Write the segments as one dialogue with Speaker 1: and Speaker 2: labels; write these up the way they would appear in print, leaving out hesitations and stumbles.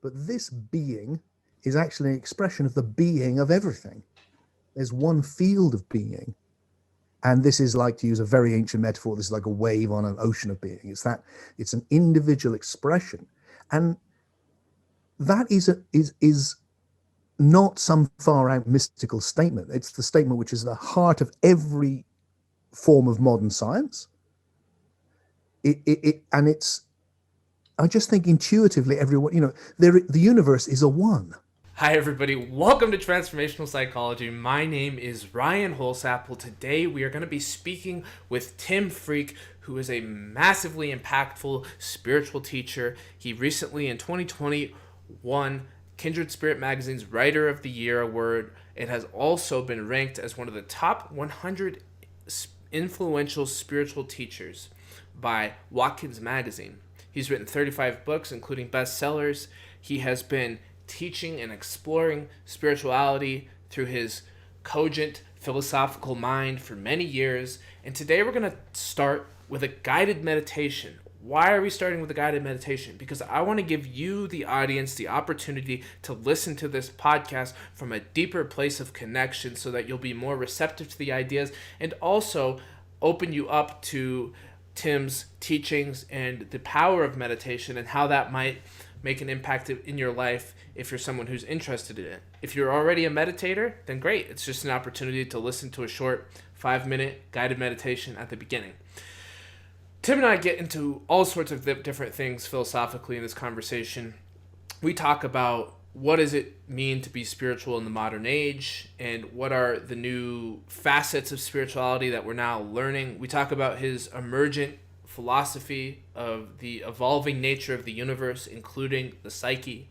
Speaker 1: But this being is actually an expression of the being of everything. There's one field of being. And this is, like, to use a very ancient metaphor, this is like a wave on an ocean of being. It's an individual expression. And that is not some far out mystical statement. It's the statement which is the heart of every form of modern science. And it's, I just think intuitively, everyone, the universe is a one.
Speaker 2: Hi everybody, welcome to Transformational Psychology. My name is Ryan Holsapple. Today we are going to be speaking with Tim Freke, who is a massively impactful spiritual teacher. He recently, in 2020, won Kindred Spirit Magazine's Writer of the Year award. It has also been ranked as one of the top 100 influential spiritual teachers by Watkins Magazine. He's written 35 books, including bestsellers. He has been teaching and exploring spirituality through his cogent philosophical mind for many years. And today we're going to start with a guided meditation. Why are we starting with a guided meditation? Because I want to give you, the audience, the opportunity to listen to this podcast from a deeper place of connection so that you'll be more receptive to the ideas and also open you up to Tim's teachings and the power of meditation and how that might make an impact in your life if you're someone who's interested in it. If you're already a meditator, then great. It's just an opportunity to listen to a short 5-minute guided meditation at the beginning. Tim and I get into all sorts of different things philosophically in this conversation. We talk about what does it mean to be spiritual in the modern age and what are the new facets of spirituality that we're now learning. We talk about his emergent philosophy of the evolving nature of the universe, including the psyche.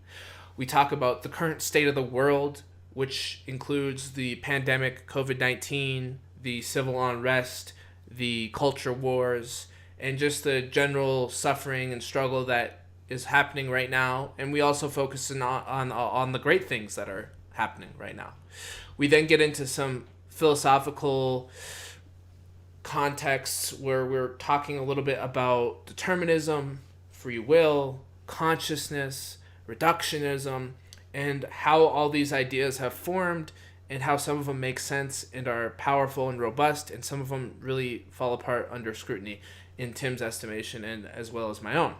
Speaker 2: We talk about the current state of the world, which includes the pandemic, COVID-19, the civil unrest, the culture wars, and just the general suffering and struggle that is happening right now. And we also focus on the great things that are happening right now. We then get into some philosophical contexts where we're talking a little bit about determinism, free will, consciousness, reductionism, and how all these ideas have formed and how some of them make sense and are powerful and robust, and some of them really fall apart under scrutiny in Tim's estimation and as well as my own.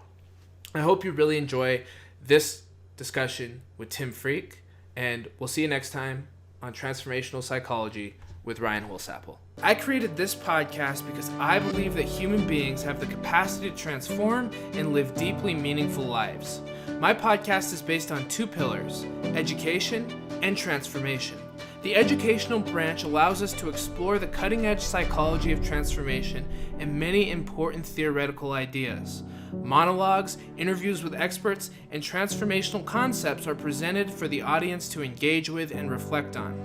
Speaker 2: I hope you really enjoy this discussion with Tim Freke, and we'll see you next time on Transformational Psychology with Ryan Holsapple. I created this podcast because I believe that human beings have the capacity to transform and live deeply meaningful lives. My podcast is based on 2 pillars, education and transformation. The educational branch allows us to explore the cutting-edge psychology of transformation and many important theoretical ideas. Monologues, interviews with experts, and transformational concepts are presented for the audience to engage with and reflect on.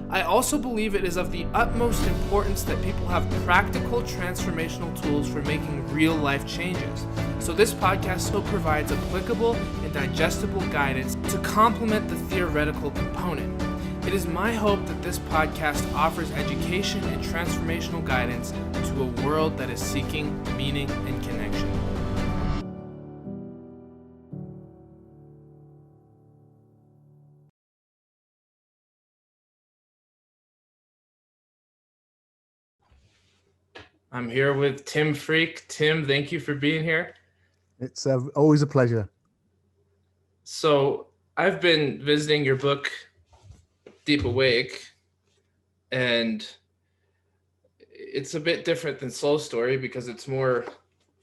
Speaker 2: I also believe it is of the utmost importance that people have practical transformational tools for making real-life changes. So this podcast still provides applicable and digestible guidance to complement the theoretical component. It is my hope that this podcast offers education and transformational guidance to a world that is seeking meaning and connection. I'm here with Tim Freke. Tim, thank you for being here.
Speaker 1: It's always a pleasure.
Speaker 2: So I've been visiting your book, Deep Awake, and it's a bit different than Soul Story because it's more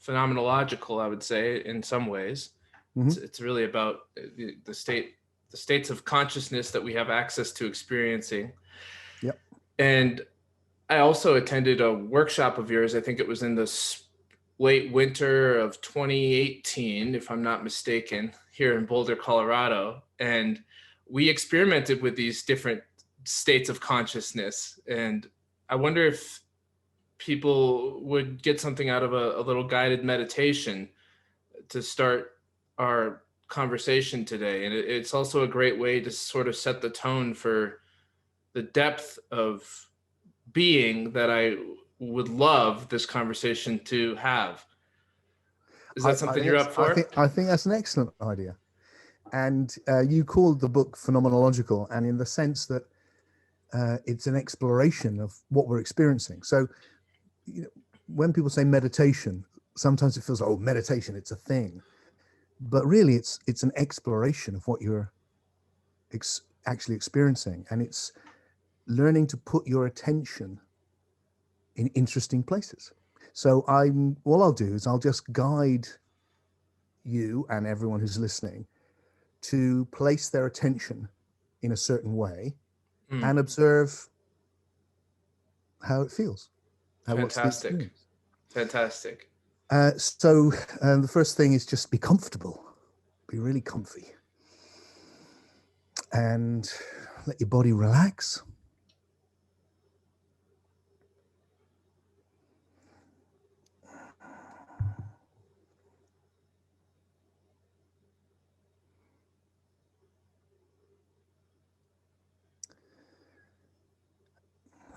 Speaker 2: phenomenological, I would say, in some ways. Mm-hmm. It's really about the states of consciousness that we have access to experiencing.
Speaker 1: Yep.
Speaker 2: And I also attended a workshop of yours. I think it was in the late winter of 2018, if I'm not mistaken, here in Boulder, Colorado. And we experimented with these different states of consciousness. And I wonder if people would get something out of a little guided meditation to start our conversation today. And it's also a great way to sort of set the tone for the depth of being that I would love this conversation to have. Is that something you're up for?
Speaker 1: I think that's an excellent idea. And you called the book phenomenological, and in the sense that it's an exploration of what we're experiencing. So, you know, when people say meditation, sometimes it feels, oh, meditation, it's a thing. But really, it's an exploration of what you're actually experiencing. And it's learning to put your attention in interesting places. So all I'll do is I'll just guide you and everyone who's listening to place their attention in a certain way and observe how it feels, what's the
Speaker 2: Fantastic.
Speaker 1: experience.
Speaker 2: Fantastic.
Speaker 1: So the first thing is just be comfortable, be really comfy, and let your body relax.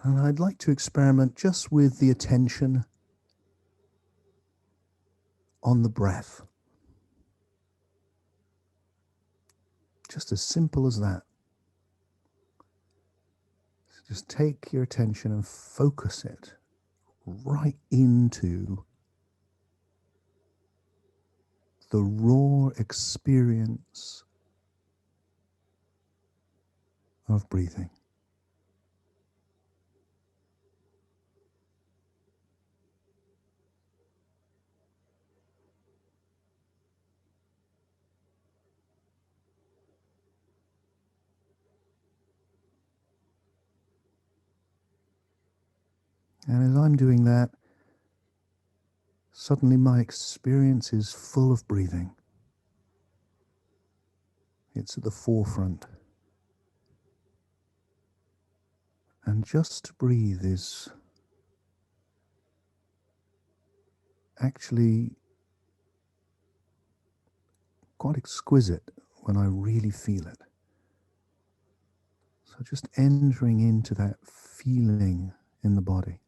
Speaker 1: And I'd like to experiment just with the attention on the breath. Just as simple as that. So just take your attention and focus it right into the raw experience of breathing. And as I'm doing that, suddenly my experience is full of breathing. It's at the forefront. And just to breathe is actually quite exquisite when I really feel it. So just entering into that feeling in the body.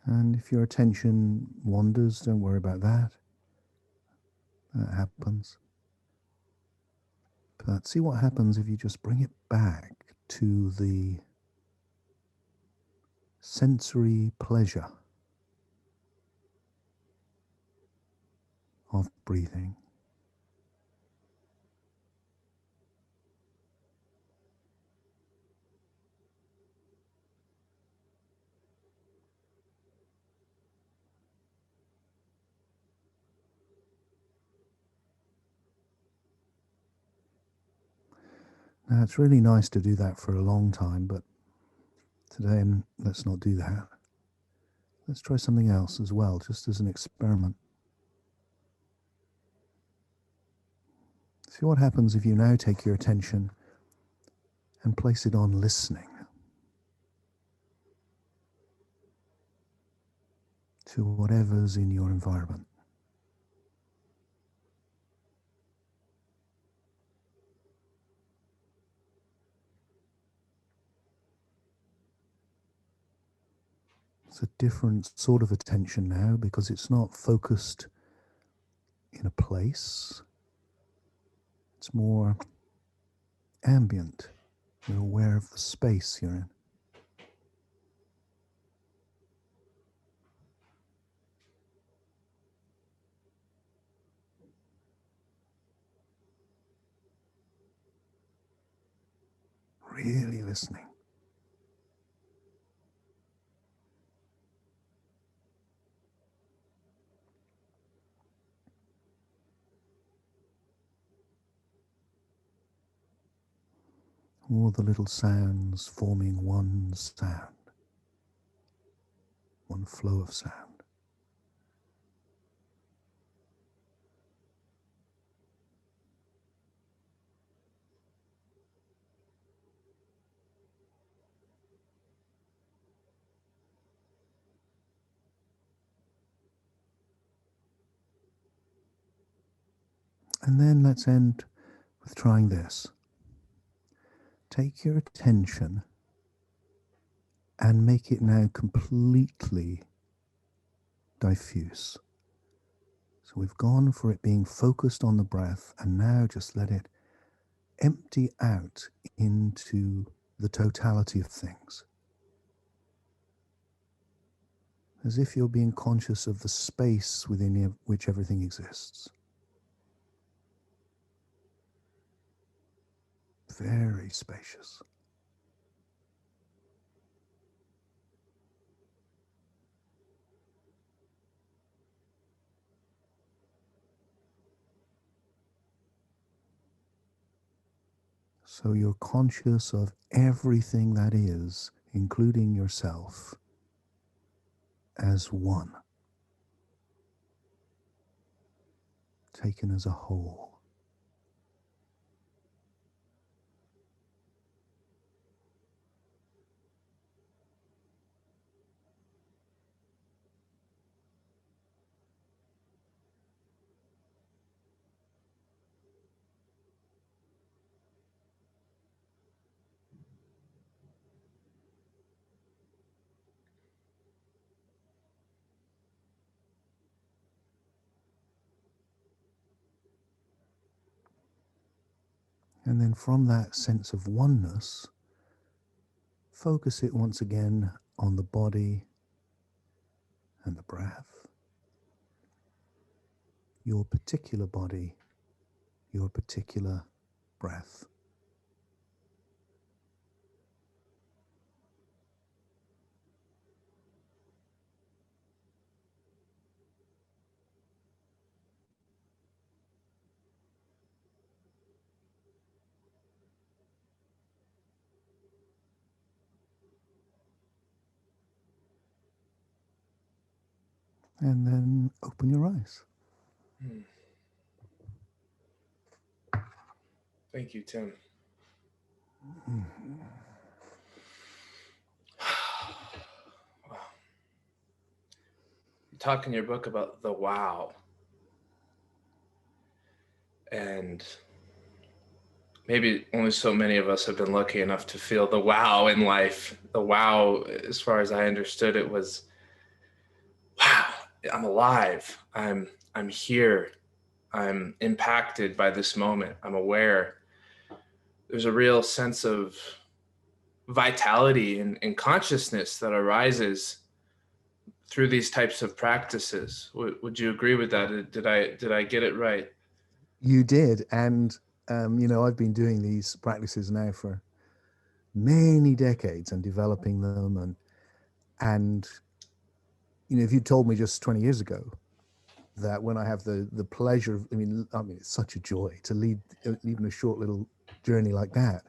Speaker 1: And if your attention wanders, don't worry about that. That happens. But see what happens if you just bring it back to the sensory pleasure of breathing. Now, it's really nice to do that for a long time, but today let's not do that. Let's try something else as well, just as an experiment. See what happens if you now take your attention and place it on listening to whatever's in your environment. It's a different sort of attention now because it's not focused in a place. It's more ambient. You're aware of the space you're in. Really listening. All the little sounds forming one sound, one flow of sound. And then let's end with trying this. Take your attention and make it now completely diffuse. So we've gone for it being focused on the breath, and now just let it empty out into the totality of things. As if you're being conscious of the space within which everything exists. Very spacious. So you're conscious of everything that is, including yourself, as one, taken as a whole. And then from that sense of oneness, focus it once again on the body and the breath. Your particular body, your particular breath. And then open your eyes.
Speaker 2: Thank you, Tim. Wow. You talk in your book about the wow. And maybe only so many of us have been lucky enough to feel the wow in life. The wow, as far as I understood it, was, wow, I'm alive. I'm here. I'm impacted by this moment. I'm aware. There's a real sense of vitality and consciousness that arises through these types of practices. Would you agree with that? Did I get it right?
Speaker 1: You did. And, I've been doing these practices now for many decades and developing them. And if you told me just 20 years ago that when I have the pleasure of, it's such a joy to lead even a short little journey like that,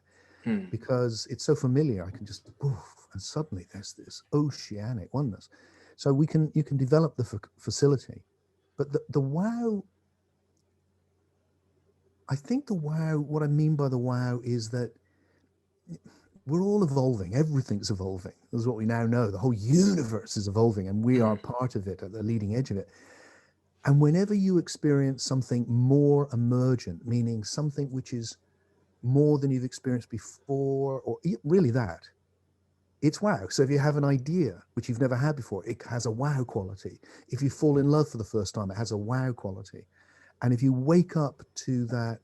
Speaker 1: because it's so familiar. I can just, and suddenly there's this oceanic oneness. So you can develop the facility, but the wow, I think what I mean by the wow is that we're all evolving. Everything's evolving. This is what we now know. The whole universe is evolving, and we are part of it, at the leading edge of it. And whenever you experience something more emergent, meaning something which is more than you've experienced before, or really that, it's wow. So if you have an idea which you've never had before, it has a wow quality. If you fall in love for the first time, it has a wow quality. And if you wake up to that,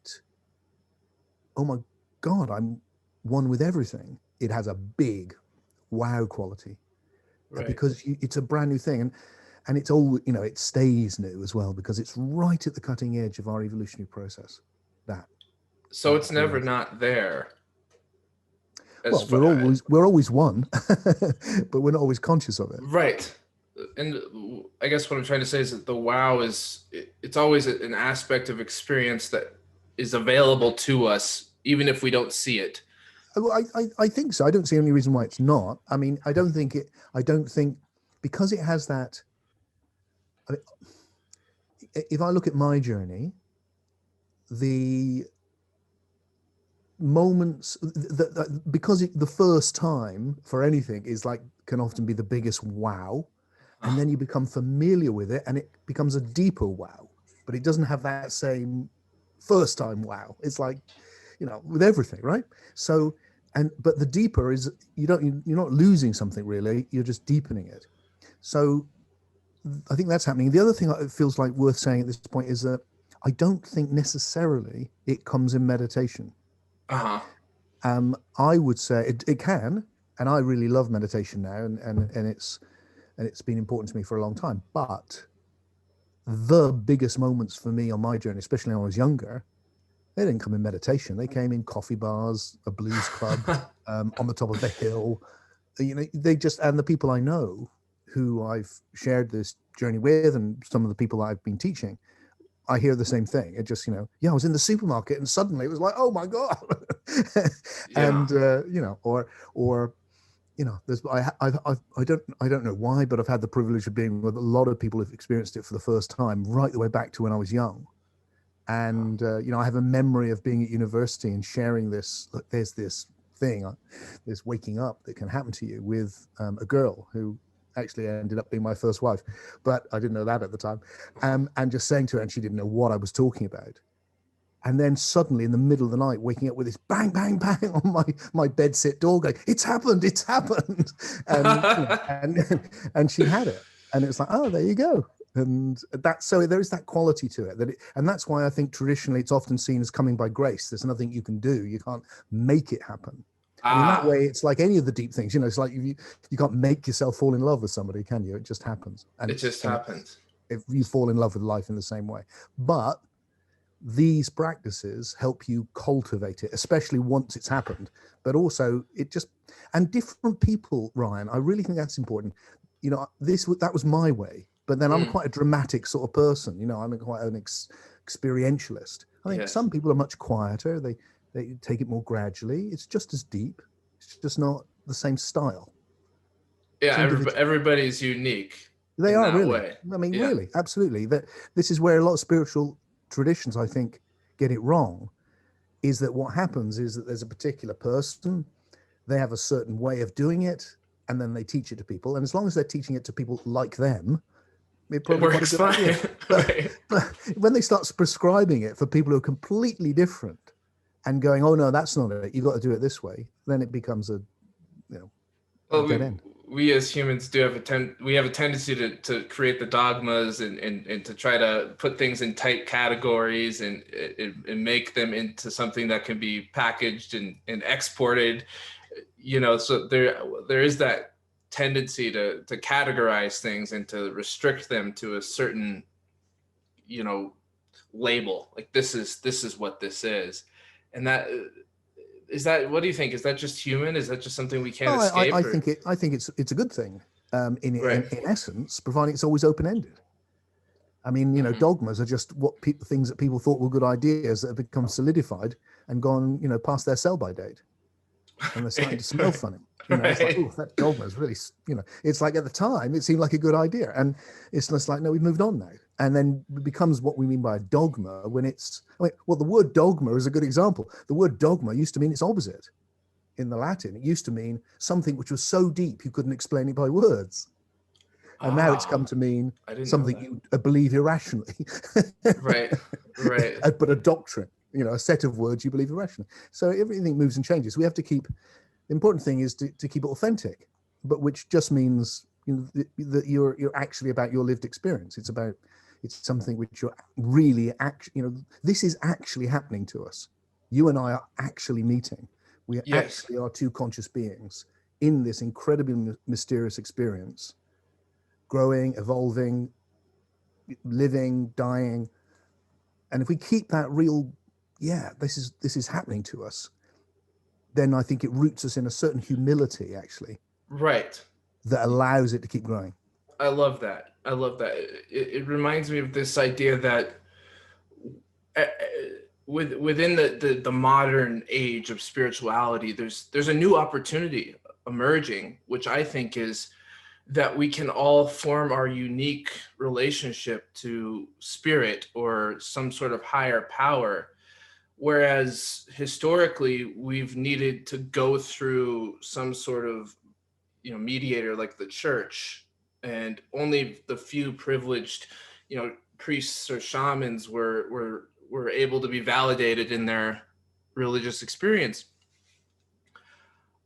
Speaker 1: oh my God, I'm one with everything, it has a big wow quality. Right. Because it's a brand new thing. And it's all, it stays new as well, because it's right at the cutting edge of our evolutionary process.
Speaker 2: So it's never not there.
Speaker 1: Well, we're always one, but we're not always conscious of it.
Speaker 2: Right. And I guess what I'm trying to say is that the wow it's always an aspect of experience that is available to us, even if we don't see it.
Speaker 1: I think so. I don't see any reason why it's not. I don't think because it has that. If I look at my journey, the moments because the first time for anything is can often be the biggest wow, and then you become familiar with it and it becomes a deeper wow, but it doesn't have that same first time wow. It's like, with everything, right? So, but the deeper is, you're not losing something really, you're just deepening it. So I think that's happening. The other thing it feels like worth saying at this point is that I don't think necessarily it comes in meditation.
Speaker 2: Uh-huh.
Speaker 1: I would say it can, and I really love meditation now, and it's been important to me for a long time. But the biggest moments for me on my journey, especially when I was younger, they didn't come in meditation. They came in coffee bars, a blues club, on the top of the hill. They just, and the people I know who I've shared this journey with, and some of the people I've been teaching, I hear the same thing. It just, I was in the supermarket and suddenly it was like, oh my God.
Speaker 2: Yeah.
Speaker 1: And, or, there's, I don't know why, but I've had the privilege of being with a lot of people who've experienced it for the first time, right the way back to when I was young. And, I have a memory of being at university and sharing this. Look, there's this thing, this waking up that can happen to you with a girl who actually ended up being my first wife, but I didn't know that at the time. And just saying to her, and she didn't know what I was talking about. And then suddenly in the middle of the night, waking up with this bang, bang, bang on my bedsit door going, it's happened. And, and she had it. And it was like, oh, there you go. And so there is that quality to it, and that's why I think traditionally it's often seen as coming by grace. There's nothing you can do. You can't make it happen. And in that
Speaker 2: Ah,
Speaker 1: way, it's like any of the deep things, it's like you can't make yourself fall in love with somebody, can you? It just happens.
Speaker 2: it just happens.
Speaker 1: If you fall in love with life in the same way. But these practices help you cultivate it, especially once it's happened. But also and different people, Ryan, I really think that's important. That was my way, but then I'm
Speaker 2: Mm,
Speaker 1: quite a dramatic sort of person. I'm quite an experientialist. I think
Speaker 2: yes.
Speaker 1: some people are much quieter. They take it more gradually. It's just as deep. It's just not the same style.
Speaker 2: Yeah,
Speaker 1: It's individual.
Speaker 2: everybody's unique
Speaker 1: They
Speaker 2: in
Speaker 1: are
Speaker 2: that
Speaker 1: really.
Speaker 2: way.
Speaker 1: I mean,
Speaker 2: Yeah.
Speaker 1: really, absolutely. This is where a lot of spiritual traditions, I think, get it wrong. Is that what happens? Is that there's a particular person, they have a certain way of doing it, and then they teach it to people. And as long as they're teaching it to people like them, it's
Speaker 2: It
Speaker 1: probably quite a
Speaker 2: works
Speaker 1: good
Speaker 2: fine.
Speaker 1: idea. But
Speaker 2: Right.
Speaker 1: but when they start prescribing it for people who are completely different and going, oh no, that's not it. You've got to do it this way. Then it becomes you know a
Speaker 2: Well,
Speaker 1: dead end.
Speaker 2: we as humans do have we have a tendency to create the dogmas and to try to put things in tight categories and make them into something that can be packaged and exported. So there is that tendency to categorize things and to restrict them to a certain, you know, label. Like this is what this is, and that is that. What do you think? Is that just human? Is that just something we can't
Speaker 1: No,
Speaker 2: escape?
Speaker 1: I
Speaker 2: Or
Speaker 1: think it's a good thing.
Speaker 2: right?
Speaker 1: In essence, providing it's always open ended. I mean,
Speaker 2: Hmm.
Speaker 1: dogmas are just things that people thought were good ideas that have become solidified and gone, past their sell by date, and they're starting to smell funny. It's like,
Speaker 2: Right.
Speaker 1: oh, that dogma is really, it's like at the time it seemed like a good idea, and it's just like, no, we've moved on now. And then it becomes what we mean by a dogma when the word dogma is a good example. The word dogma used to mean its opposite in the Latin. It used to mean something which was so deep you couldn't explain it by words. And now it's come
Speaker 2: Ah,
Speaker 1: to mean
Speaker 2: I didn't know
Speaker 1: something
Speaker 2: that.
Speaker 1: you believe irrationally,
Speaker 2: Right. Right.
Speaker 1: but a doctrine, a set of words you believe irrationally. So everything moves and changes. We have to keep, the important thing is to keep it authentic, but which just means that you're actually about your lived experience. It's something which you're really this is actually happening to us. You and I are actually meeting. We
Speaker 2: Yes.
Speaker 1: actually are two conscious beings in this incredibly mysterious experience, growing, evolving, living, dying. And if we keep that real, yeah, this is happening to us, then I think it roots us in a certain humility, actually,
Speaker 2: Right.
Speaker 1: that allows it to keep growing.
Speaker 2: I love that. I love that. It reminds me of this idea that uh, within the modern age of spirituality, there's a new opportunity emerging, which I think is that we can all form our unique relationship to spirit or some sort of higher power. Whereas historically, we've needed to go through some sort of, mediator like the church, and only the few privileged, priests or shamans were able to be validated in their religious experience.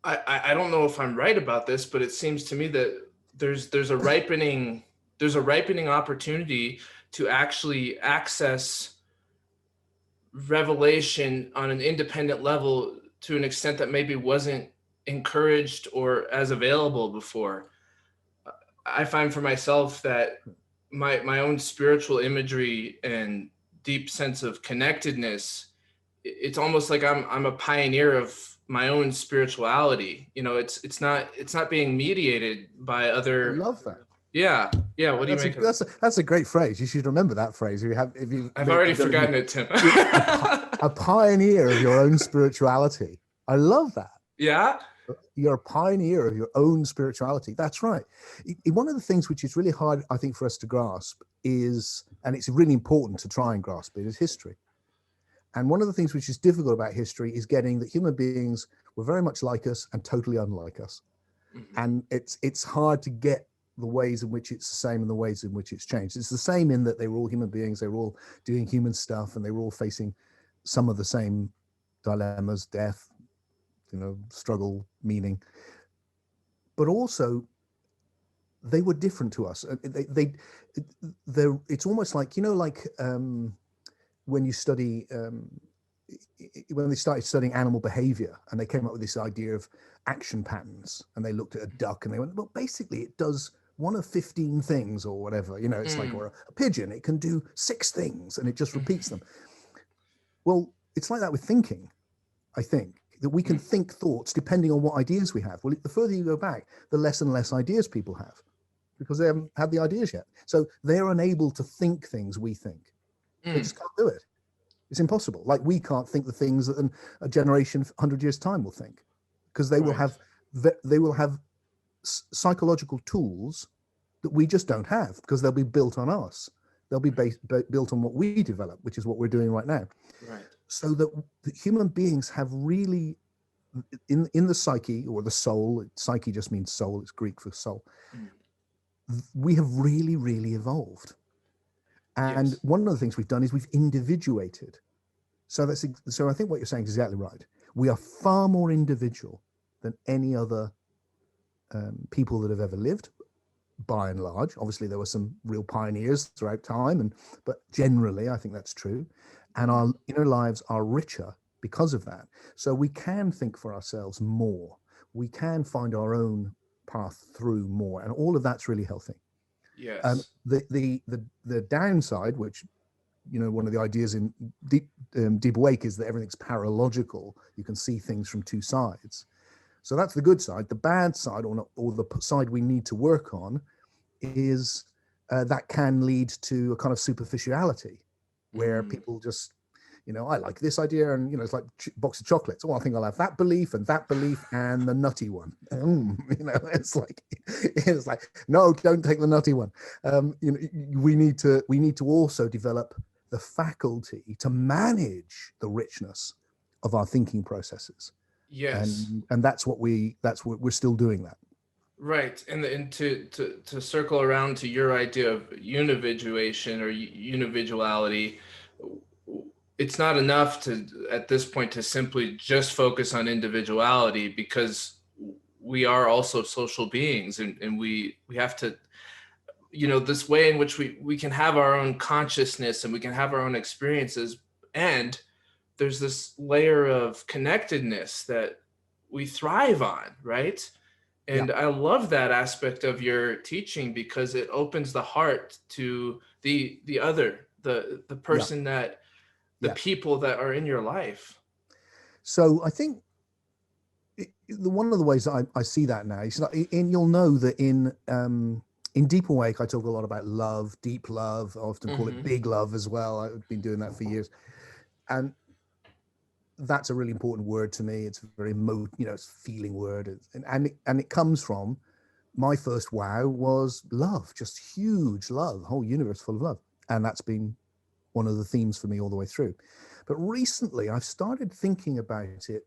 Speaker 2: I don't know if I'm right about this, but it seems to me that there's a ripening opportunity to actually access revelation on an independent level to an extent that maybe wasn't encouraged or as available before. I find for myself that my own spiritual imagery and deep sense of connectedness, it's almost like I'm a pioneer of my own spirituality. You know, it's not being mediated by
Speaker 1: I
Speaker 2: other.
Speaker 1: love that.
Speaker 2: Yeah, yeah. What do you
Speaker 1: That's a
Speaker 2: make of it?
Speaker 1: that's a great phrase. You should remember that phrase. If you
Speaker 2: I've already
Speaker 1: don't know,
Speaker 2: forgotten it, Tim.
Speaker 1: you're a pioneer of your own spirituality. I love that.
Speaker 2: Yeah.
Speaker 1: You're a pioneer of your own spirituality. That's right. One of the things which is really hard, I think, for us to grasp is, and it's really important to try and grasp it, is history. And one of the things which is difficult about history is getting that human beings were very much like us and totally unlike us.
Speaker 2: Mm-hmm.
Speaker 1: And it's hard to get the ways in which it's the same and the ways in which it's changed. It's the same in that they were all human beings, they were all doing human stuff, and they were all facing some of the same dilemmas, death, struggle, meaning. But also, they were different to us. It's almost like, when you study, when they started studying animal behavior, and they came up with this idea of action patterns, and they looked at a duck and they went, well, basically it does one of 15 things or whatever, it's like, or a pigeon, it can do 6 things and it just repeats them. Well, it's like that with thinking, I think, that we can think thoughts depending on what ideas we have. Well, the further you go back, the less and less ideas people have, because they haven't had the ideas yet. So they're unable to think things we think. They just can't do it. It's impossible. Like, we can't think the things that a generation 100 years time will think, because they will have psychological tools that we just don't have, because they'll be built on us. They'll be built on what we develop, which is what we're doing right now.
Speaker 2: Right.
Speaker 1: So that human beings have really, in the psyche or the soul, psyche just means soul, it's Greek for soul. We have really, really evolved. And
Speaker 2: Yes.
Speaker 1: one of the things we've done is we've individuated. So I think what you're saying is exactly right. We are far more individual than any other people that have ever lived, by and large. Obviously, there were some real pioneers throughout time, but generally, I think that's true. And our inner lives are richer because of that. So we can think for ourselves more. We can find our own path through more, and all of that's really healthy.
Speaker 2: Yes.
Speaker 1: The downside, which, one of the ideas in Deep Awake, is that everything's paralogical. You can see things from two sides. So that's the good side. The bad side, or the side we need to work on, is that can lead to a kind of superficiality, where people just, I like this idea, and it's like a box of chocolates. Oh, I think I'll have that belief and the nutty one. It's like, no, don't take the nutty one. We need to also develop the faculty to manage the richness of our thinking processes.
Speaker 2: Yes.
Speaker 1: And that's what we're still doing that.
Speaker 2: Right. And to circle around to your idea of unividuation or unividuality, it's not enough to, at this point, to simply just focus on individuality, because we are also social beings, and we have to, this way in which we can have our own consciousness and we can have our own experiences, and there's this layer of connectedness that we thrive on, right? And I love that aspect of your teaching, because it opens the heart to the other, the person that the people that are in your life.
Speaker 1: So I think one of the ways that I see that now is, you'll know that in Deep Awake, I talk a lot about love, deep love. I often call it big love as well. I've been doing that for years. And that's a really important word to me. It's a very it's a feeling word. And it comes from, my first wow was love, just huge love, the whole universe full of love. And that's been one of the themes for me all the way through. But recently I've started thinking about it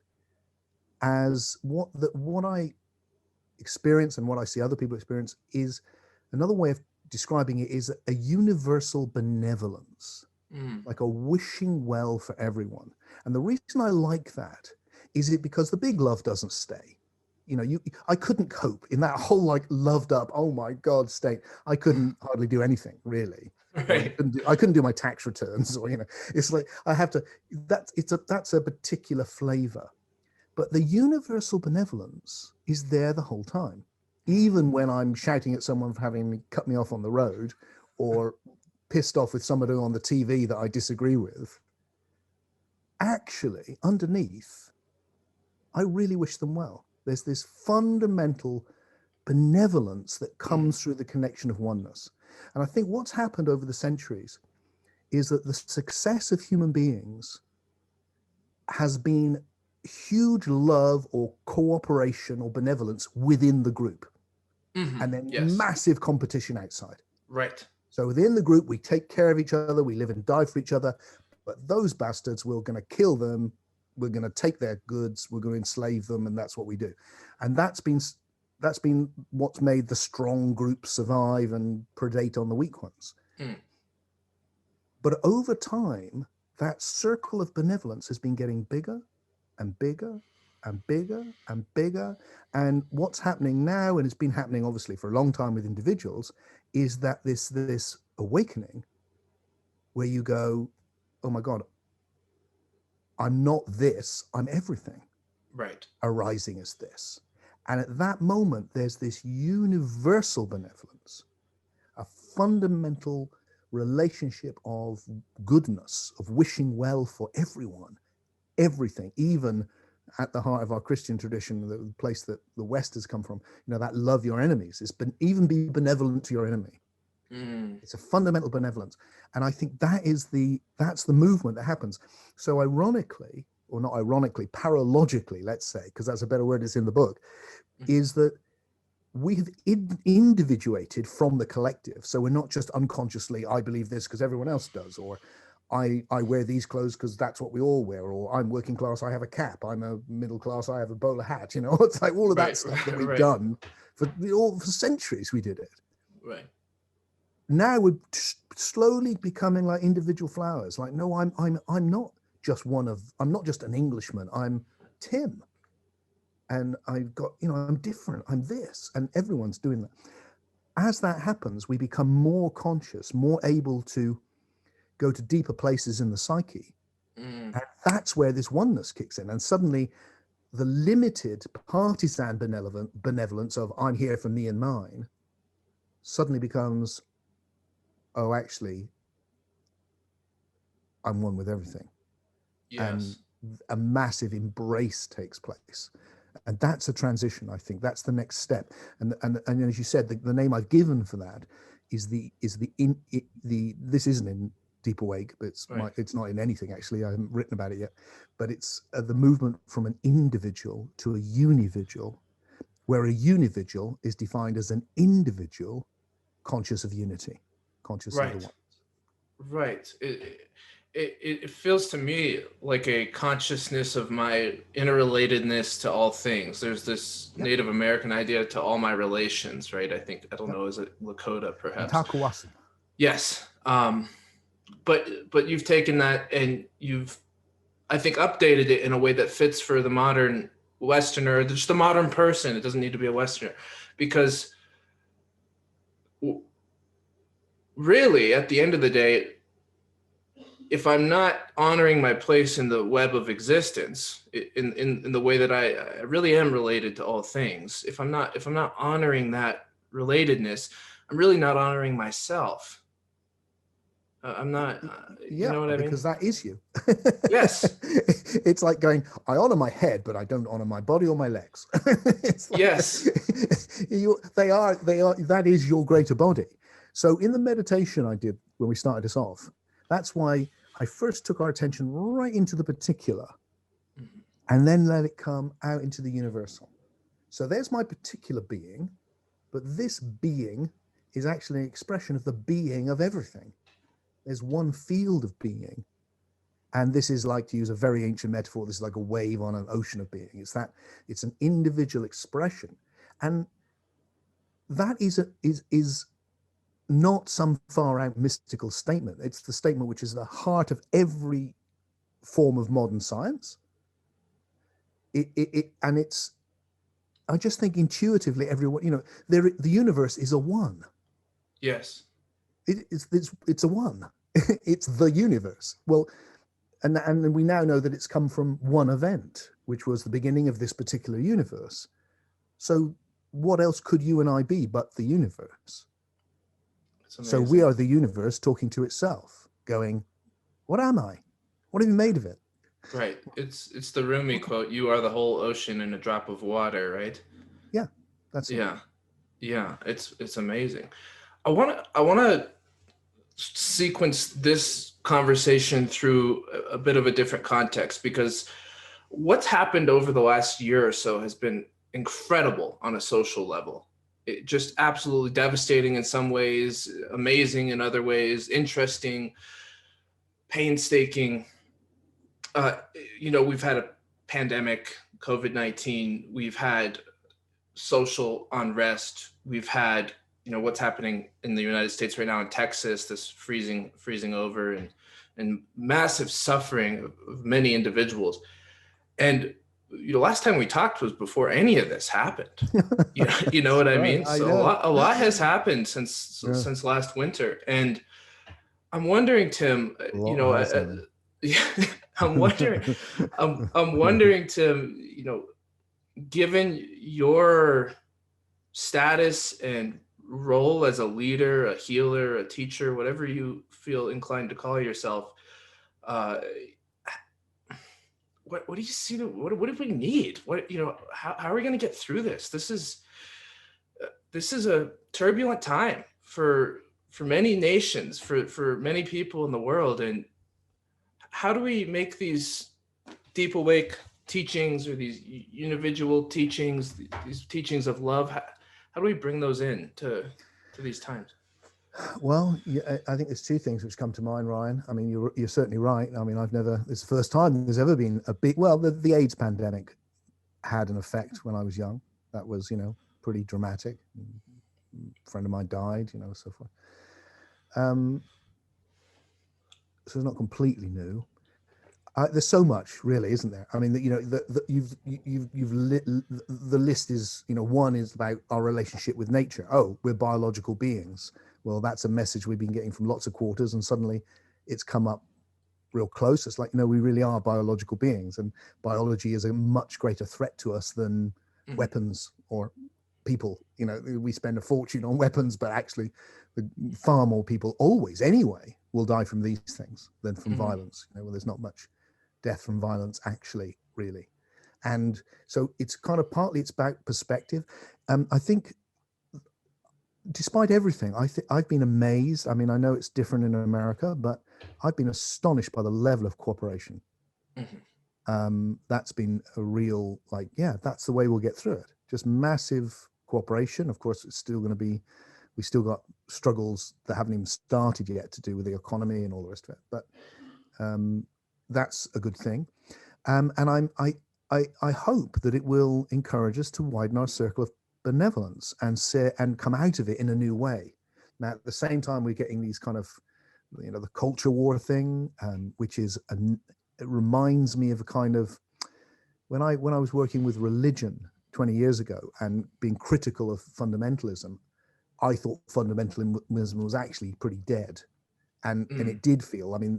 Speaker 1: as what I experience and what I see other people experience is, another way of describing it is a universal benevolence. like a wishing well for everyone. And the reason I like that is it because the big love doesn't stay. I couldn't cope in that whole like loved up, oh my God state. I couldn't hardly do anything really.
Speaker 2: Right.
Speaker 1: I couldn't do my tax returns, or it's like I have to. That's a particular flavor, but the universal benevolence is there the whole time, even when I'm shouting at someone for having cut me off on the road, or pissed off with somebody on the TV that I disagree with. Actually, underneath, I really wish them well. There's this fundamental benevolence that comes through the connection of oneness. And I think what's happened over the centuries is that the success of human beings has been huge love or cooperation or benevolence within the group, and then massive competition outside.
Speaker 2: Right.
Speaker 1: So within the group, we take care of each other, we live and die for each other, but those bastards, we're going to kill them, we're going to take their goods, we're going to enslave them, and that's what we do. And that's been what's made the strong groups survive and predate on the weak ones. But over time, that circle of benevolence has been getting bigger and bigger and bigger and bigger. And what's happening now, and it's been happening obviously for a long time with individuals, is that this awakening where you go, oh my God, I'm not this, I'm everything.
Speaker 2: Right.
Speaker 1: Arising as this. And at that moment, there's this universal benevolence, a fundamental relationship of goodness, of wishing well for everyone, everything, even at the heart of our Christian tradition, the place that the West has come from, that love your enemies, even be benevolent to your enemy. It's a fundamental benevolence. And I think that's the movement that happens. So ironically, or not ironically, paralogically, let's say, because that's a better word, it's in the book, is that we have individuated from the collective. So we're not just unconsciously, I believe this because everyone else does, or I wear these clothes because that's what we all wear, or I'm working class, I have a cap, I'm a middle class, I have a bowler hat. It's like all of that stuff that we've done for centuries. We did it.
Speaker 2: Right.
Speaker 1: Now we're slowly becoming like individual flowers. Like, no, I'm not just I'm not just an Englishman. I'm Tim, and I've got, I'm different. I'm this, and everyone's doing that. As that happens, we become more conscious, more able to go to deeper places in the psyche, and that's where this oneness kicks in. And suddenly, the limited partisan benevolence of I'm here for me and mine suddenly becomes, oh, actually, I'm one with everything.
Speaker 2: Yes.
Speaker 1: And a massive embrace takes place. And that's a transition, I think. That's the next step. And as you said, the name I've given for that is this isn't in Deep Awake, but it's not in anything, actually. I haven't written about it yet. But it's the movement from an individual to a unividual, where a unividual is defined as an individual conscious of unity, conscious of the one.
Speaker 2: Right. It feels to me like a consciousness of my interrelatedness to all things. There's this Native American idea to all my relations, right? I don't know, is it Lakota perhaps?
Speaker 1: Takawasi.
Speaker 2: Yes. But you've taken that and you've, I think, updated it in a way that fits for the modern Westerner, just the modern person. It doesn't need to be a Westerner, because really, at the end of the day, if I'm not honoring my place in the web of existence, in the way that I really am related to all things, if I'm not honoring that relatedness, I'm really not honoring myself. I'm not. You know what I mean?
Speaker 1: Because that is you.
Speaker 2: Yes.
Speaker 1: It's like going, I honor my head, but I don't honor my body or my legs. It's like,
Speaker 2: yes.
Speaker 1: They are. That is your greater body. So in the meditation I did when we started this off, that's why I first took our attention right into the particular, and then let it come out into the universal. So there's my particular being, but this being is actually an expression of the being of everything. There's one field of being, and this is, like, to use a very ancient metaphor, this is like a wave on an ocean of being. It's an individual expression, and that is not some far out mystical statement. It's the statement which is the heart of every form of modern science. And it's, I just think intuitively everyone, the universe is a one.
Speaker 2: Yes.
Speaker 1: It's a one. It's the universe. Well, and we now know that it's come from one event, which was the beginning of this particular universe. So what else could you and I be but the universe? So we are the universe talking to itself, going, what am I? What have you made of it?
Speaker 2: Right. It's the Rumi quote, "You are the whole ocean in a drop of water," right?
Speaker 1: Yeah, that's it.
Speaker 2: Yeah. It's amazing. I wanna sequence this conversation through a bit of a different context, because what's happened over the last year or so has been incredible on a social level. It just absolutely devastating in some ways, amazing in other ways, interesting, painstaking. We've had a pandemic, COVID-19. We've had social unrest. We've had, what's happening in the United States right now in Texas, this freezing over, and massive suffering of many individuals. And last time we talked was before any of this happened. You know what I mean?
Speaker 1: Right,
Speaker 2: So a lot has happened since last winter, and I'm wondering, Tim. I'm wondering, I'm wondering, Tim. Given your status and role as a leader, a healer, a teacher, whatever you feel inclined to call yourself, what do you see? What do we need? How are we going to get through this? This is a turbulent time for many nations, for many people in the world. And how do we make these deep awake teachings, or these individual teachings, these teachings of love, how do we bring those in to these times?
Speaker 1: Well, yeah, I think there's two things which come to mind, Ryan. I mean, you're certainly right. I mean, it's the first time there's ever been a big, well, the AIDS pandemic had an effect when I was young. That was, pretty dramatic. A friend of mine died, so forth. So it's not completely new. There's so much, really, isn't there? I mean, you've lit, the list is, one is about our relationship with nature. Oh, we're biological beings. Well, that's a message we've been getting from lots of quarters, and suddenly it's come up real close. It's like, we really are biological beings, and biology is a much greater threat to us than weapons or people. We spend a fortune on weapons, but actually far more people always anyway will die from these things than from violence. Well, there's not much death from violence actually, really. And so it's kind of partly it's about perspective. I think despite everything, I've been amazed. I mean, I know it's different in America, but I've been astonished by the level of cooperation. That's been a real, that's the way we'll get through it. Just massive cooperation. Of course, it's still going to be, we still got struggles that haven't even started yet to do with the economy and all the rest of it. But that's a good thing. And I hope that it will encourage us to widen our circle of benevolence and come out of it in a new way. Now, at the same time, we're getting these kind of, the culture war thing, which is, it reminds me of a kind of, when I was working with religion 20 years ago and being critical of fundamentalism, I thought fundamentalism was actually pretty dead. And it did feel, I mean,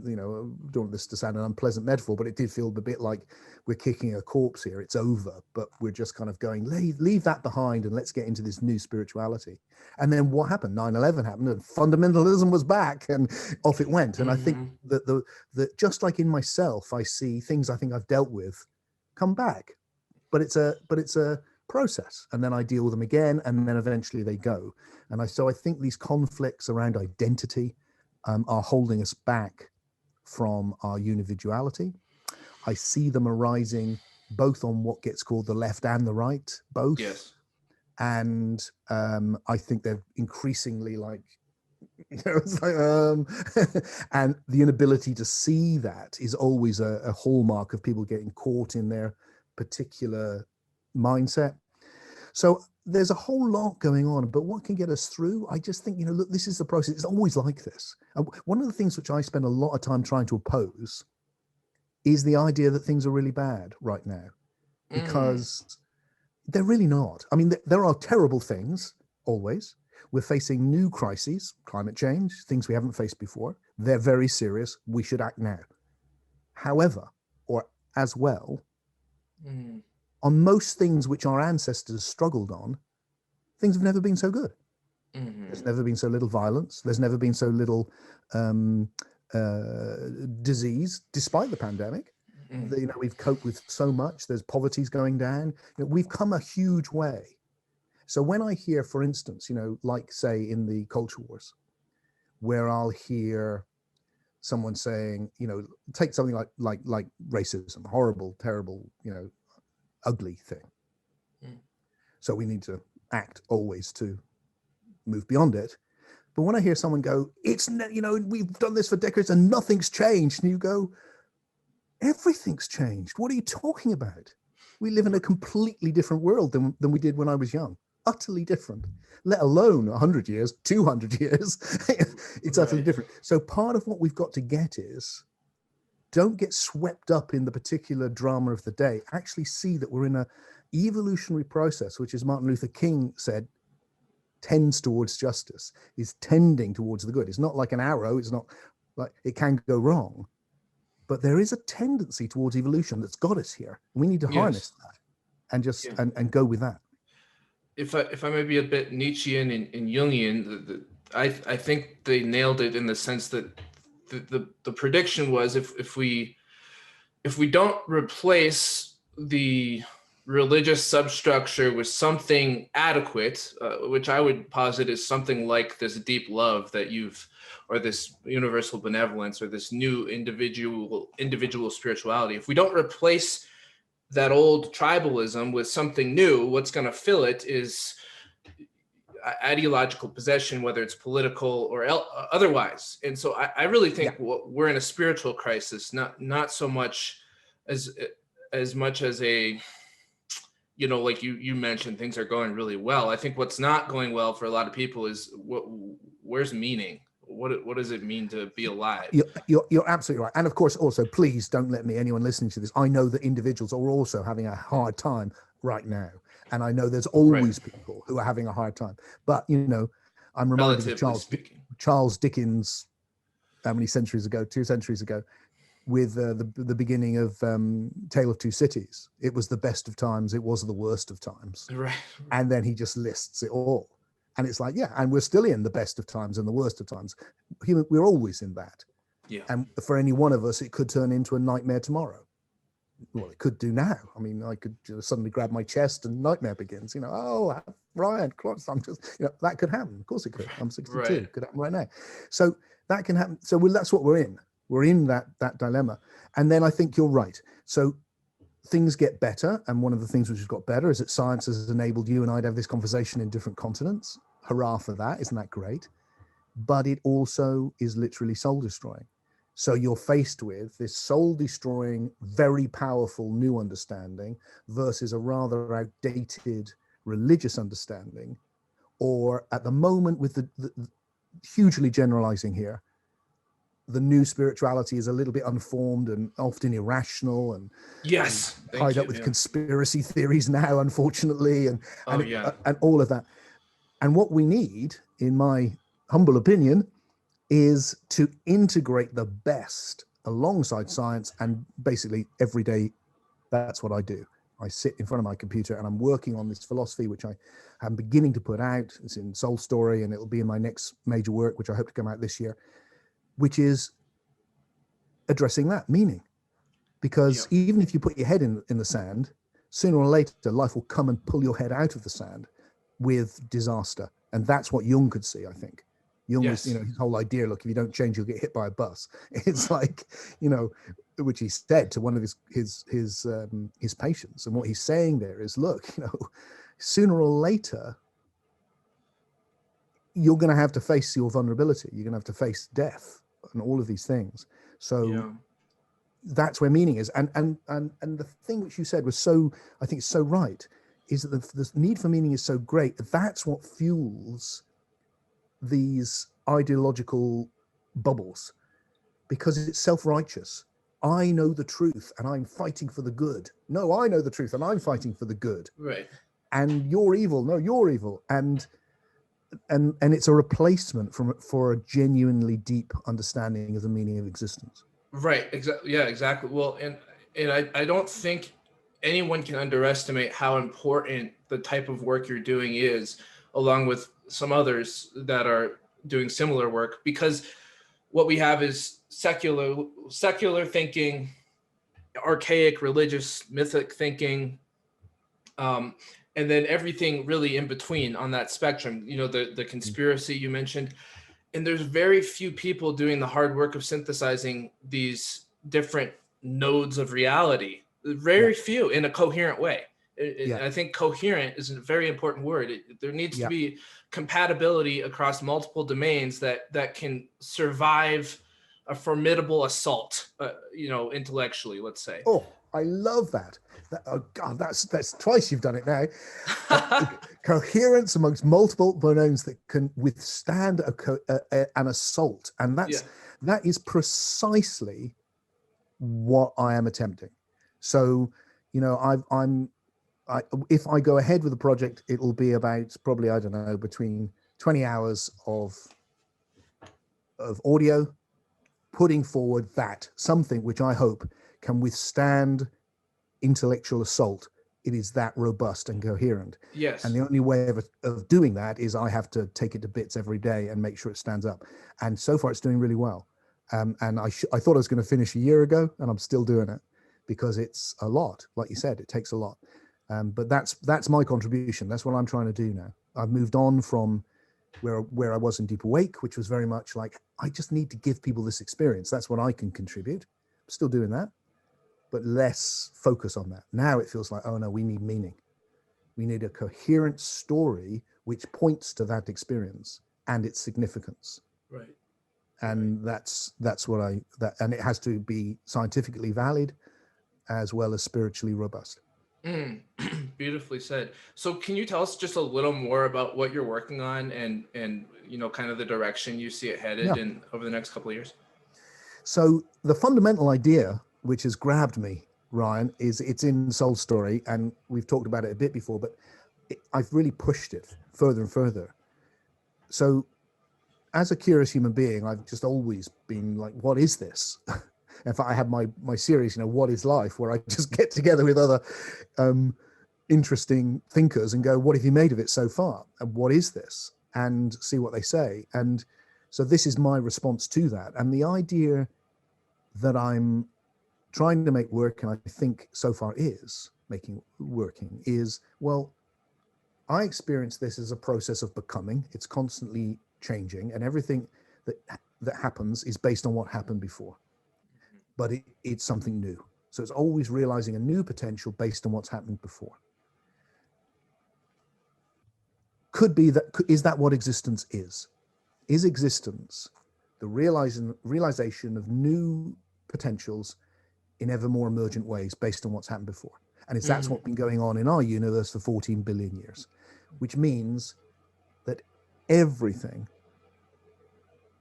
Speaker 1: don't want this to sound an unpleasant metaphor, but it did feel a bit like we're kicking a corpse here. It's over, but we're just kind of going, leave that behind and let's get into this new spirituality. And then what happened? 9/11 happened and fundamentalism was back and off it went. And I think that just like in myself, I see things I think I've dealt with come back, but it's a process. And then I deal with them again, and then eventually they go. And so I think these conflicts around identity are holding us back from our individuality. I see them arising both on what gets called the left and the right, both.
Speaker 2: Yes.
Speaker 1: And I think they're increasingly it's like, and the inability to see that is always a hallmark of people getting caught in their particular mindset. So there's a whole lot going on, but what can get us through? I just think, look, this is the process. It's always like this. And one of the things which I spend a lot of time trying to oppose is the idea that things are really bad right now, because they're really not. I mean, there are terrible things always. We're facing new crises, climate change, things we haven't faced before. They're very serious. We should act now. However, or as well, on most things which our ancestors struggled on, things have never been so good. There's never been so little violence. There's never been so little disease, despite the pandemic. We've coped with so much. There's poverty's going down. We've come a huge way. So when I hear, for instance, like say in the culture wars, where I'll hear someone saying, take something like racism, horrible, terrible, ugly thing. So we need to act always to move beyond it. But when I hear someone go, we've done this for decades and nothing's changed, and you go, everything's changed. What are you talking about? We live in a completely different world than we did when I was young. Utterly different, let alone 100 years, 200 years. It's utterly different. So part of what we've got to get is, don't get swept up in the particular drama of the day. Actually see that we're in a evolutionary process, which, as Martin Luther King said, tends towards justice, is tending towards the good. It's not like an arrow. It's not like it can go wrong, but there is a tendency towards evolution that's got us here. We need to harness that and just and go with that.
Speaker 3: If I may be a bit Nietzschean and Jungian, I think they nailed it in the sense that the prediction was if we don't replace the religious substructure with something adequate, which I would posit is something like this deep love that or this universal benevolence, or this new individual spirituality. If we don't replace that old tribalism with something new, what's going to fill it is ideological possession, whether it's political or otherwise. And so I really think we're in a spiritual crisis, not so much as much as a, like you mentioned, things are going really well. I think what's not going well for a lot of people is where's meaning? What does it mean to be alive?
Speaker 1: You're absolutely right. And of course, also, please don't let anyone listening to this, I know that individuals are also having a hard time right now. And I know there's always people who are having a hard time. But, I'm reminded of Charles Dickens, how many centuries ago, 2 centuries ago, with the beginning of Tale of Two Cities. It was the best of times. It was the worst of times.
Speaker 3: Right.
Speaker 1: And then he just lists it all. And it's like, and we're still in the best of times and the worst of times. We're always in that.
Speaker 3: Yeah.
Speaker 1: And for any one of us, it could turn into a nightmare tomorrow. Well, it could do now. I mean, I could suddenly grab my chest and nightmare begins. Ryan, I'm just, that could happen. Of course it could. I'm 62. Right. It could happen right now. So that can happen. So that's what we're in. We're in that dilemma. And then I think you're right. So things get better. And one of the things which has got better is that science has enabled you and I to have this conversation in different continents. Hurrah for that. Isn't that great? But it also is literally soul destroying. So you're faced with this soul destroying, very powerful new understanding versus a rather outdated religious understanding, or at the moment with the hugely generalizing here, the new spirituality is a little bit unformed and often irrational and tied up with conspiracy theories now, unfortunately, and all of that. And what we need, in my humble opinion, is to integrate the best alongside science. And basically every day, that's what I do. I sit in front of my computer and I'm working on this philosophy, which I am beginning to put out. It's in Soul Story, and it'll be in my next major work, which I hope to come out this year, which is addressing that meaning. Because even if you put your head in the sand, sooner or later, life will come and pull your head out of the sand with disaster. And that's what Jung could see, I think. Jung was, his whole idea, look, if you don't change, you'll get hit by a bus. It's like, which he said to one of his patients. And what he's saying there is, look, sooner or later, you're going to have to face your vulnerability. You're going to have to face death and all of these things. So that's where meaning is. And the thing which you said was I think it's so right, is that the need for meaning is so great that that's what fuels these ideological bubbles, because it's self-righteous. I know the truth and I'm fighting for the good. No, I know the truth and I'm fighting for the good.
Speaker 3: Right.
Speaker 1: And you're evil. No, you're evil. And it's a replacement for a genuinely deep understanding of the meaning of existence.
Speaker 3: Right. Exactly. Yeah, exactly. Well, and I don't think anyone can underestimate how important the type of work you're doing is, along with some others that are doing similar work, because what we have is secular thinking, archaic religious mythic thinking, and then everything really in between on that spectrum. You know, the conspiracy you mentioned, and there's very few people doing the hard work of synthesizing these different nodes of reality. Very few in a coherent way. I think coherent is a very important word. There needs to be compatibility across multiple domains that can survive a formidable assault, intellectually, let's say.
Speaker 1: Oh, I love that. Oh God, that's twice you've done it now. Coherence amongst multiple domains that can withstand an assault, and that is precisely what I am attempting. So, if I go ahead with the project, it'll be about probably, I don't know, between 20 hours of audio, putting forward something which I hope can withstand intellectual assault. It is that robust and coherent.
Speaker 3: Yes.
Speaker 1: And the only way of doing that is I have to take it to bits every day and make sure it stands up. And so far it's doing really well. And I thought I was going to finish a year ago, and I'm still doing it because it's a lot. Like you said, it takes a lot. But that's my contribution. That's what I'm trying to do now. I've moved on from where I was in Deep Awake, which was very much like, I just need to give people this experience. That's what I can contribute. I'm still doing that, but less focus on that. Now it feels like, oh no, we need meaning. We need a coherent story which points to that experience and its significance.
Speaker 3: Right.
Speaker 1: And that's what and it has to be scientifically valid as well as spiritually robust.
Speaker 3: Beautifully said. So can you tell us just a little more about what you're working on and kind of the direction you see it headed in over the next couple of years?
Speaker 1: So the fundamental idea which has grabbed me, Ryan, is it's in Soul Story, and we've talked about it a bit before, but I've really pushed it further and further. So as a curious human being, I've just always been like, what is this? In fact, I have my series, What is Life, where I just get together with other interesting thinkers and go, what have you made of it so far? And what is this? And see what they say. And so this is my response to that. And the idea that I'm trying to make work, and I think so far is working, is, well, I experience this as a process of becoming. It's constantly changing, and everything that happens is based on what happened before. But it's something new. So it's always realizing a new potential based on what's happened before. Is that what existence is? Is existence the realization of new potentials in ever more emergent ways based on what's happened before? And that's what's been going on in our universe for 14 billion years, which means that everything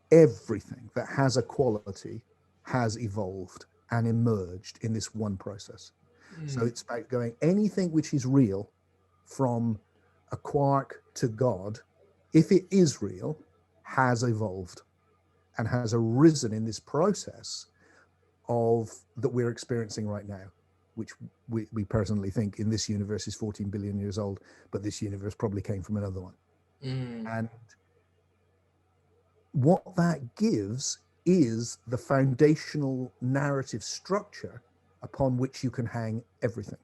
Speaker 1: that has a quality has evolved and emerged in this one process. So it's about going, anything which is real, from a quark to God, if it is real, has evolved and has arisen in this process that we're experiencing right now, which we personally think in this universe is 14 billion years old, but this universe probably came from another one. And what that gives is the foundational narrative structure upon which you can hang everything.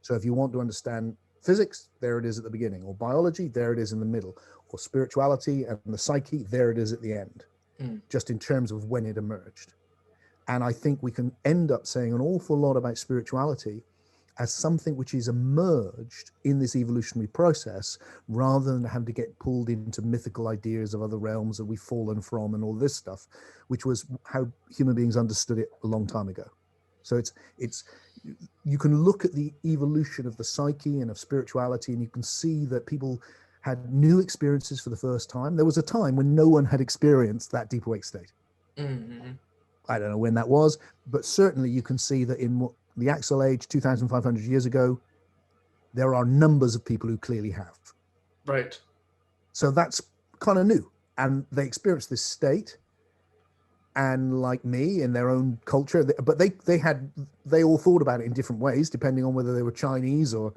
Speaker 1: So if you want to understand physics, there it is at the beginning, or biology, there it is in the middle, or spirituality and the psyche, there it is at the end, just in terms of when it emerged. And I think we can end up saying an awful lot about spirituality as something which is emerged in this evolutionary process, rather than having to get pulled into mythical ideas of other realms that we've fallen from and all this stuff, which was how human beings understood it a long time ago. So it's you can look at the evolution of the psyche and of spirituality, and you can see that people had new experiences for the first time. There was a time when no one had experienced that deep awake state.
Speaker 3: Mm-hmm.
Speaker 1: I don't know when that was, but certainly you can see that in the Axle Age, 2,500 years ago, there are numbers of people who clearly have.
Speaker 3: Right.
Speaker 1: So that's kind of new. And they experienced this state, and like me, in their own culture, but they all thought about it in different ways, depending on whether they were Chinese or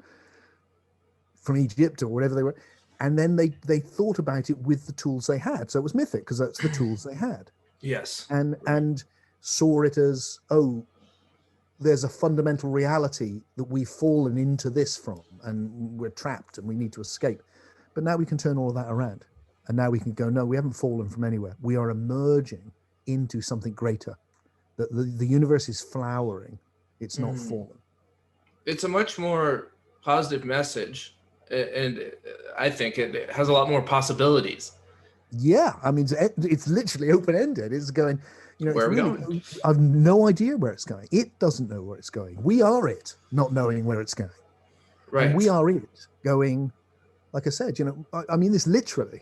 Speaker 1: from Egypt or whatever they were. And then they thought about it with the tools they had. So it was mythic because that's the tools they had.
Speaker 3: Yes.
Speaker 1: And saw it as, oh, there's a fundamental reality that we've fallen into this from, and we're trapped and we need to escape. But now we can turn all of that around. And now we can go, no, we haven't fallen from anywhere. We are emerging into something greater. The universe is flowering. It's not fallen.
Speaker 3: It's a much more positive message. And I think it has a lot more possibilities.
Speaker 1: Yeah. I mean, it's literally open-ended. It's going,
Speaker 3: Where
Speaker 1: it's
Speaker 3: are we
Speaker 1: really,
Speaker 3: going?
Speaker 1: I've no idea where it's going. It doesn't know where it's going. We are it, not knowing where it's going.
Speaker 3: Right.
Speaker 1: And we are it going, like I said, I mean this literally.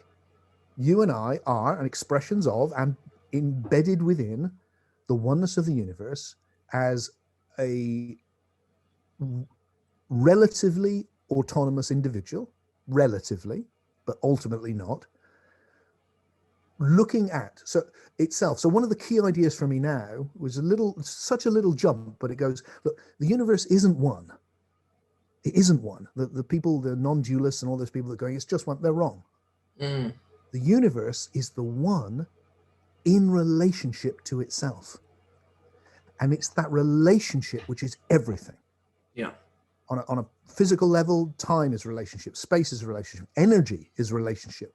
Speaker 1: You and I are expressions of and embedded within the oneness of the universe as a relatively autonomous individual, relatively, but ultimately not, looking at itself. So one of the key ideas for me now was such a little jump, but it goes, look, the universe isn't one. It isn't one. The people, the non-dualists and all those people that are going, it's just one, they're wrong.
Speaker 3: Mm.
Speaker 1: The universe is the one in relationship to itself. And it's that relationship which is everything.
Speaker 3: Yeah.
Speaker 1: On a physical level, time is relationship, space is relationship, energy is relationship.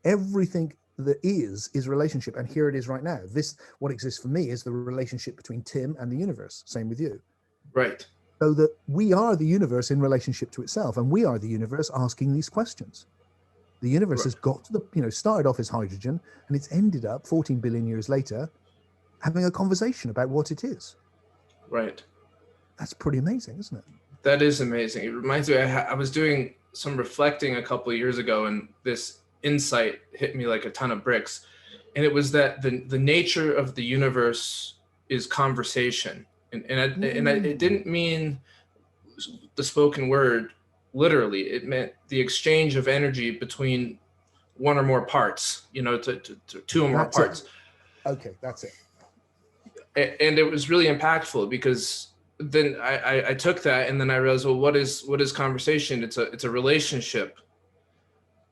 Speaker 1: Everything that is relationship. And here it is right now. What exists for me is the relationship between Tim and the universe. Same with you.
Speaker 3: Right.
Speaker 1: So that we are the universe in relationship to itself, and we are the universe asking these questions. The universe has got to started off as hydrogen, and it's ended up 14 billion years later having a conversation about what it is.
Speaker 3: Right.
Speaker 1: That's pretty amazing, isn't it?
Speaker 3: That is amazing. It reminds me, I was doing some reflecting a couple of years ago, and this insight hit me like a ton of bricks. And it was that the nature of the universe is conversation. And it didn't mean the spoken word literally. It meant the exchange of energy between one or more parts, to two or more parts.
Speaker 1: Okay, that's it.
Speaker 3: And it was really impactful because then I took that and then I realized, well, what is conversation? It's a relationship.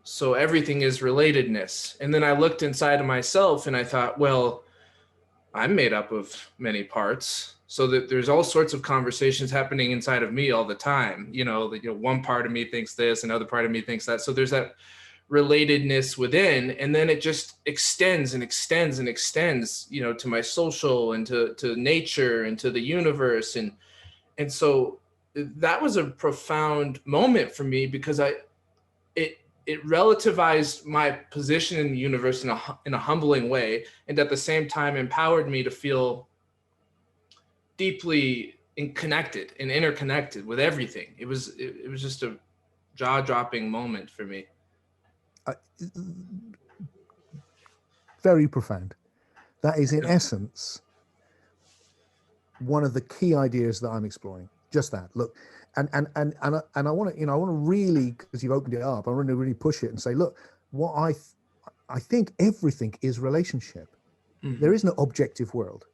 Speaker 3: So everything is relatedness. And then I looked inside of myself and I thought, well, I'm made up of many parts. So that there's all sorts of conversations happening inside of me all the time. One part of me thinks this, another part of me thinks that. So there's that relatedness within, and then it just extends and extends and extends, to my social and to nature and to the universe. And so that was a profound moment for me because it relativized my position in the universe in a humbling way, and at the same time empowered me to feel deeply connected and interconnected with everything. It was just a jaw-dropping moment for me.
Speaker 1: Very profound. That is in essence one of the key ideas that I'm exploring. Just that. Look, and I want to really, because you've opened it up, I want to really push it and say, look, what I think everything is relationship. Mm-hmm. There is no objective world.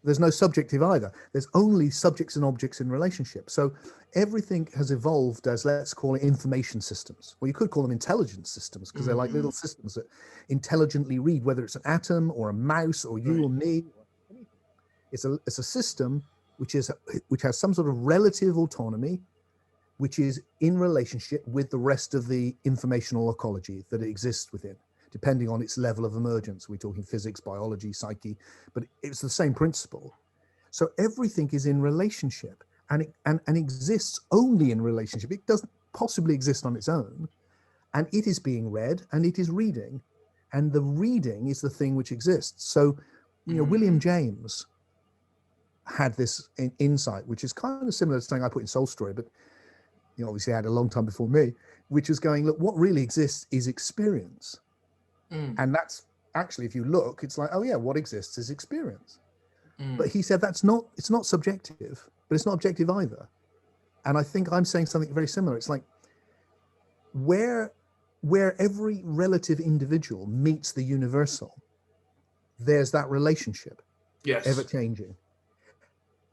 Speaker 1: There's no subjective either. There's only subjects and objects in relationship. So everything has evolved as, let's call it, information systems. Well, you could call them intelligence systems because they're like little systems that intelligently read, whether it's an atom or a mouse or you or me. It's a system which has some sort of relative autonomy, which is in relationship with the rest of the informational ecology that it exists within, depending on its level of emergence. We're talking physics, biology, psyche, but it's the same principle. So everything is in relationship and exists only in relationship. It doesn't possibly exist on its own. And it is being read and it is reading. And the reading is the thing which exists. So, William James had this insight, which is kind of similar to something I put in Soul Story, but obviously had a long time before me, which was going, look, what really exists is experience. And that's actually, if you look, it's like, oh yeah, what exists is experience. But he said it's not subjective, but it's not objective either. And I think I'm saying something very similar. It's like where every relative individual meets the universal, there's that relationship, ever changing.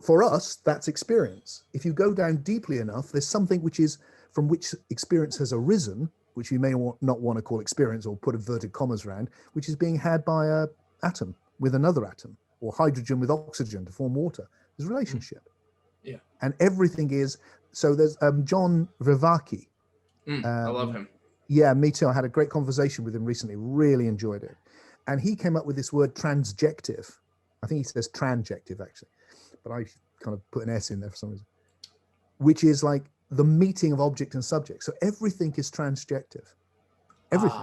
Speaker 1: For us, that's experience. If you go down deeply enough, there's something which is from which experience has arisen, which you may not want to call experience or put inverted commas around, which is being had by an atom with another atom, or hydrogen with oxygen to form water. There's a relationship.
Speaker 3: Yeah.
Speaker 1: And everything is, so there's John Vervaeke.
Speaker 3: I love him.
Speaker 1: Yeah, me too. I had a great conversation with him recently, really enjoyed it. And he came up with this word transjective. I think he says tranjective actually, but I kind of put an S in there for some reason, which is like the meeting of object and subject. So everything is transjective. Everything.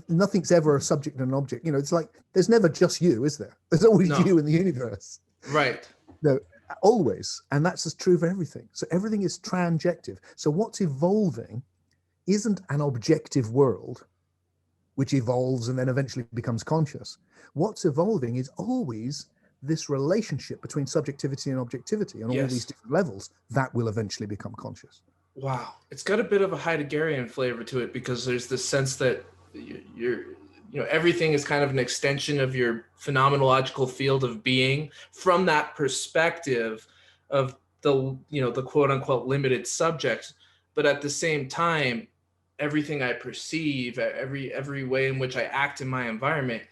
Speaker 1: Nothing's ever a subject and an object. It's like there's never just you, is there? There's always you in the universe.
Speaker 3: Right.
Speaker 1: No, always. And that's as true for everything. So everything is tranjective. So what's evolving isn't an objective world, which evolves and then eventually becomes conscious. What's evolving is always this relationship between subjectivity and objectivity on all these different levels that will eventually become conscious.
Speaker 3: Wow. It's got a bit of a Heideggerian flavor to it, because there's this sense that everything is kind of an extension of your phenomenological field of being from that perspective of the quote unquote limited subject. But at the same time, everything I perceive, every way in which I act in my environment,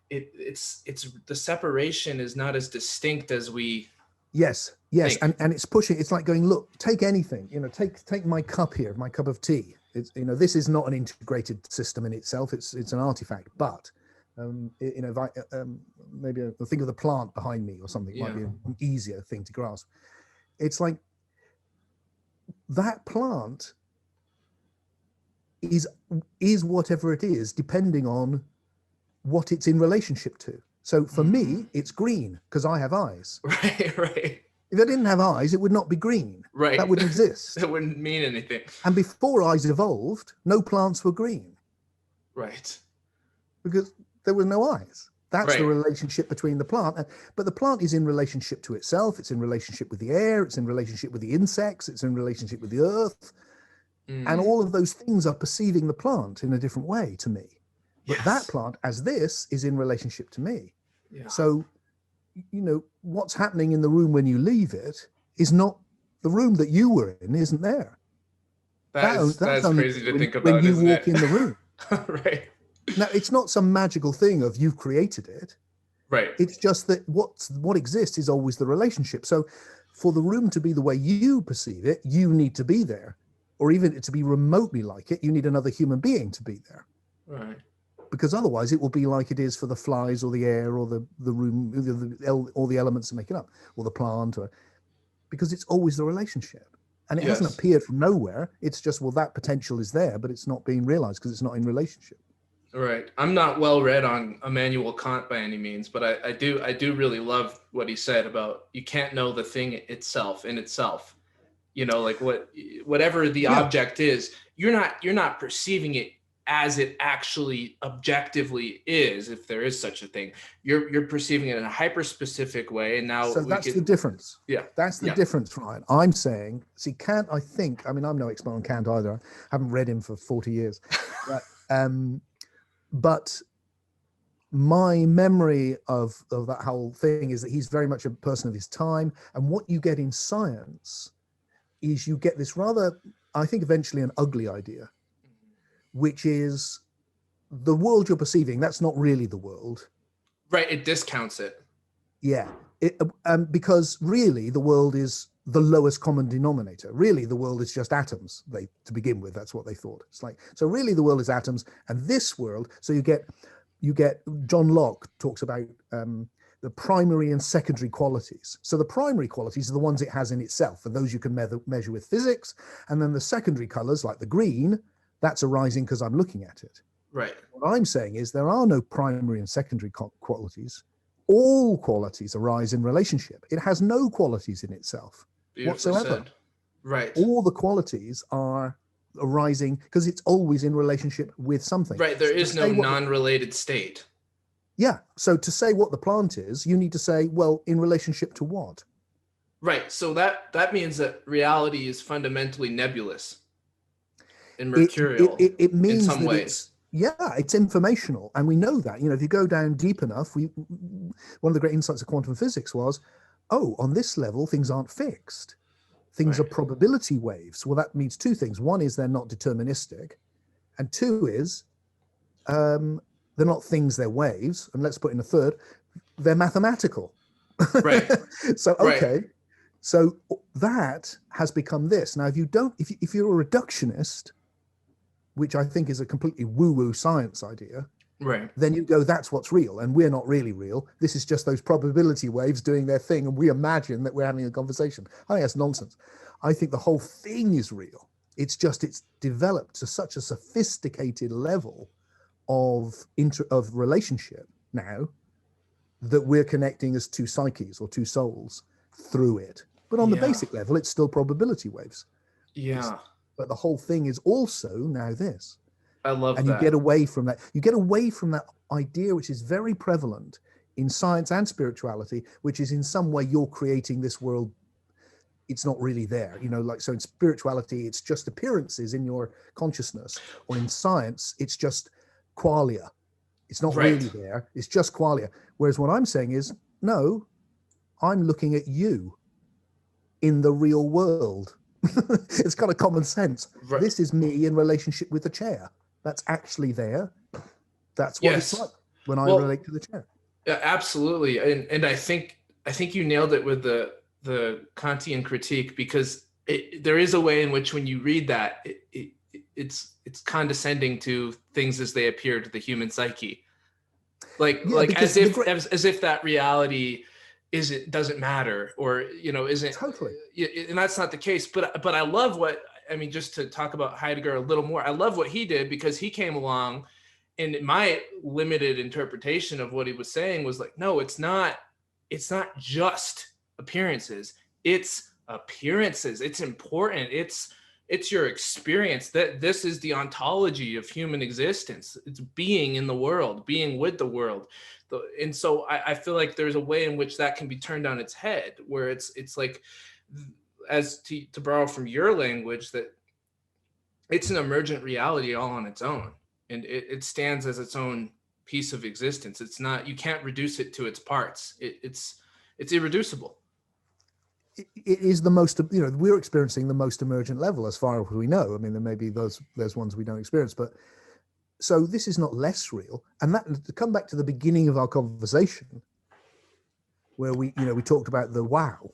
Speaker 3: it's the separation is not as distinct as we
Speaker 1: Yes. And it's pushing, it's like going, look, take anything, take my cup here, my cup of tea. It's, this is not an integrated system in itself. It's an artifact, but maybe think of the plant behind me or something. Might be an easier thing to grasp. It's like that plant is whatever it is, depending on what it's in relationship to. So for me, it's green because I have eyes.
Speaker 3: Right.
Speaker 1: If I didn't have eyes, it would not be green.
Speaker 3: Right.
Speaker 1: That wouldn't exist.
Speaker 3: That wouldn't mean anything.
Speaker 1: And before eyes evolved, no plants were green.
Speaker 3: Right.
Speaker 1: Because there were no eyes. That's
Speaker 3: right.
Speaker 1: The relationship between the plant. But the plant is in relationship to itself. It's in relationship with the air. It's in relationship with the insects. It's in relationship with the earth. And all of those things are perceiving the plant in a different way to me. But that plant, as this, is in relationship to me. Yeah. So, what's happening in the room when you leave it is not the room that you were in, isn't there.
Speaker 3: That's crazy to think about,
Speaker 1: when you walk in the room.
Speaker 3: Right.
Speaker 1: Now, it's not some magical thing of you've created it.
Speaker 3: Right.
Speaker 1: It's just that what exists is always the relationship. So for the room to be the way you perceive it, you need to be there. Or even to be remotely like it, you need another human being to be there.
Speaker 3: Right.
Speaker 1: Because otherwise it will be like it is for the flies or the air or the room, all the elements that make it up, or the plant, because it's always the relationship. And it hasn't appeared from nowhere. It's just, that potential is there, but it's not being realized because it's not in relationship.
Speaker 3: Right. I'm not well read on Immanuel Kant by any means, but I do really love what he said about you can't know the thing itself in itself. Like whatever the object is, you're not perceiving it as it actually objectively is, if there is such a thing. You're perceiving it in a hyper-specific way, and now
Speaker 1: that's the difference.
Speaker 3: Yeah,
Speaker 1: that's the difference, Ryan. I'm saying, Kant, I'm no expert on Kant either. I haven't read him for 40 years. But my memory of that whole thing is that he's very much a person of his time. And what you get in science is you get this rather, I think eventually an ugly idea, which is the world you're perceiving, that's not really the world.
Speaker 3: Right, it discounts it.
Speaker 1: Yeah, because really the world is the lowest common denominator. Really the world is just atoms, to begin with, that's what they thought. It's like, so really the world is atoms, and this world, so you get John Locke talks about the primary and secondary qualities. So the primary qualities are the ones it has in itself, and those you can measure with physics, and then the secondary colors, like the green, that's arising because I'm looking at it.
Speaker 3: Right.
Speaker 1: What I'm saying is there are no primary and secondary qualities. All qualities arise in relationship. It has no qualities in itself
Speaker 3: Beautifully
Speaker 1: whatsoever.
Speaker 3: said. Right.
Speaker 1: All the qualities are arising because it's always in relationship with something.
Speaker 3: Right. There
Speaker 1: So
Speaker 3: is no non-related state.
Speaker 1: Yeah. So to say what the plant is, you need to say, well, in relationship to what?
Speaker 3: Right. So that means that reality is fundamentally nebulous and mercurial
Speaker 1: It means
Speaker 3: in some
Speaker 1: that
Speaker 3: ways.
Speaker 1: it's informational. And we know that, if you go down deep enough, one of the great insights of quantum physics was, on this level, things aren't fixed. Things are probability waves. Well, that means two things. One is they're not deterministic. And two is they're not things, they're waves. And let's put in a third, they're mathematical.
Speaker 3: Right.
Speaker 1: So, okay. Right. So that has become this. Now, if you're a reductionist, which I think is a completely woo-woo science idea,
Speaker 3: right,
Speaker 1: then you go, that's what's real. And we're not really real. This is just those probability waves doing their thing. And we imagine that we're having a conversation. I think that's nonsense. I think the whole thing is real. It's developed to such a sophisticated level of relationship now that we're connecting as two psyches or two souls through it. But on the basic level, it's still probability waves.
Speaker 3: Yeah.
Speaker 1: But the whole thing is also now this.
Speaker 3: I love that.
Speaker 1: And you get away from that. You get away from that idea, which is very prevalent in science and spirituality, which is in some way you're creating this world. It's not really there. So in spirituality, it's just appearances in your consciousness. Or in science, it's just qualia. It's not really there. It's just qualia. Whereas what I'm saying is, no, I'm looking at you in the real world. It's kind of common sense. Right. This is me in relationship with the chair. That's actually there. That's what it's like when I relate to the chair.
Speaker 3: Yeah, absolutely. And I think you nailed it with the Kantian critique, because there is a way in which when you read that, it's condescending to things as they appear to the human psyche. As if that reality doesn't matter, or isn't
Speaker 1: totally.
Speaker 3: And that's not the case. But I love just to talk about Heidegger a little more, I love what he did, because he came along, and my limited interpretation of what he was saying was like, no, it's not just appearances. It's appearances. It's important. It's your experience. That this is the ontology of human existence. It's being in the world, being with the world. And so I feel like there's a way in which that can be turned on its head, where it's like, as to borrow from your language, that it's an emergent reality all on its own, and it stands as its own piece of existence. It's not, you can't reduce it to its parts. It's irreducible.
Speaker 1: It is the most, we're experiencing the most emergent level as far as we know. I mean, there may be there's ones we don't experience, but so this is not less real. And that, to come back to the beginning of our conversation, where we talked about the wow,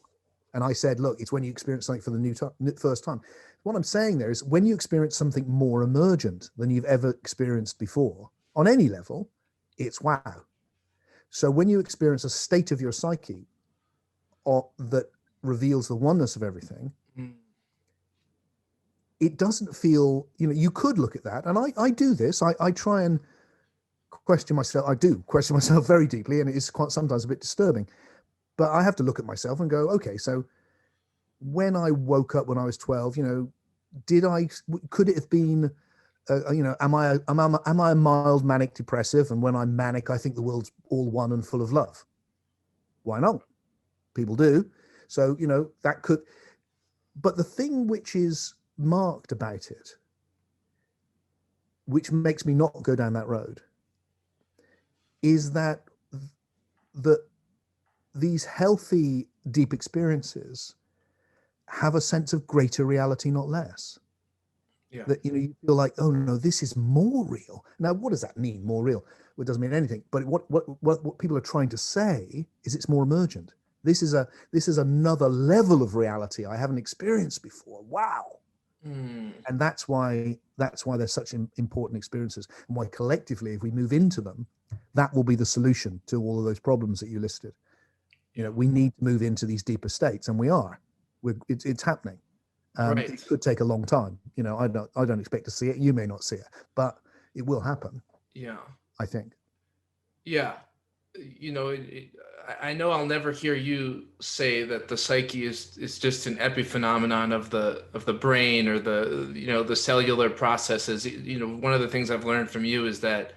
Speaker 1: and I said, look, it's when you experience something for the first time. What I'm saying there is, when you experience something more emergent than you've ever experienced before, on any level, it's wow. So when you experience a state of your psyche that reveals the oneness of everything, it doesn't feel, you could look at that. And I do this. I try and question myself. I do question myself very deeply, and it is quite sometimes a bit disturbing. But I have to look at myself and go, okay, so when I woke up when I was 12, could it have been, am I a mild manic depressive? And when I'm manic, I think the world's all one and full of love. Why not? People do. So, that could, but the thing which is marked about it, which makes me not go down that road, is that these healthy, deep experiences have a sense of greater reality, not less. Yeah. That, you feel like, oh no, this is more real. Now, what does that mean, more real? Well, it doesn't mean anything. But what people are trying to say is it's more emergent. This is another level of reality I haven't experienced before. Wow. And that's why they're such important experiences, and why collectively, if we move into them, that will be the solution to all of those problems that you listed. We need to move into these deeper states, and we are. It's happening. Right. It could take a long time. I don't expect to see it. You may not see it, but it will happen.
Speaker 3: Yeah,
Speaker 1: I think.
Speaker 3: Yeah, I know I'll never hear you say that the psyche is just an epiphenomenon of the brain or the cellular processes. One of the things I've learned from you is that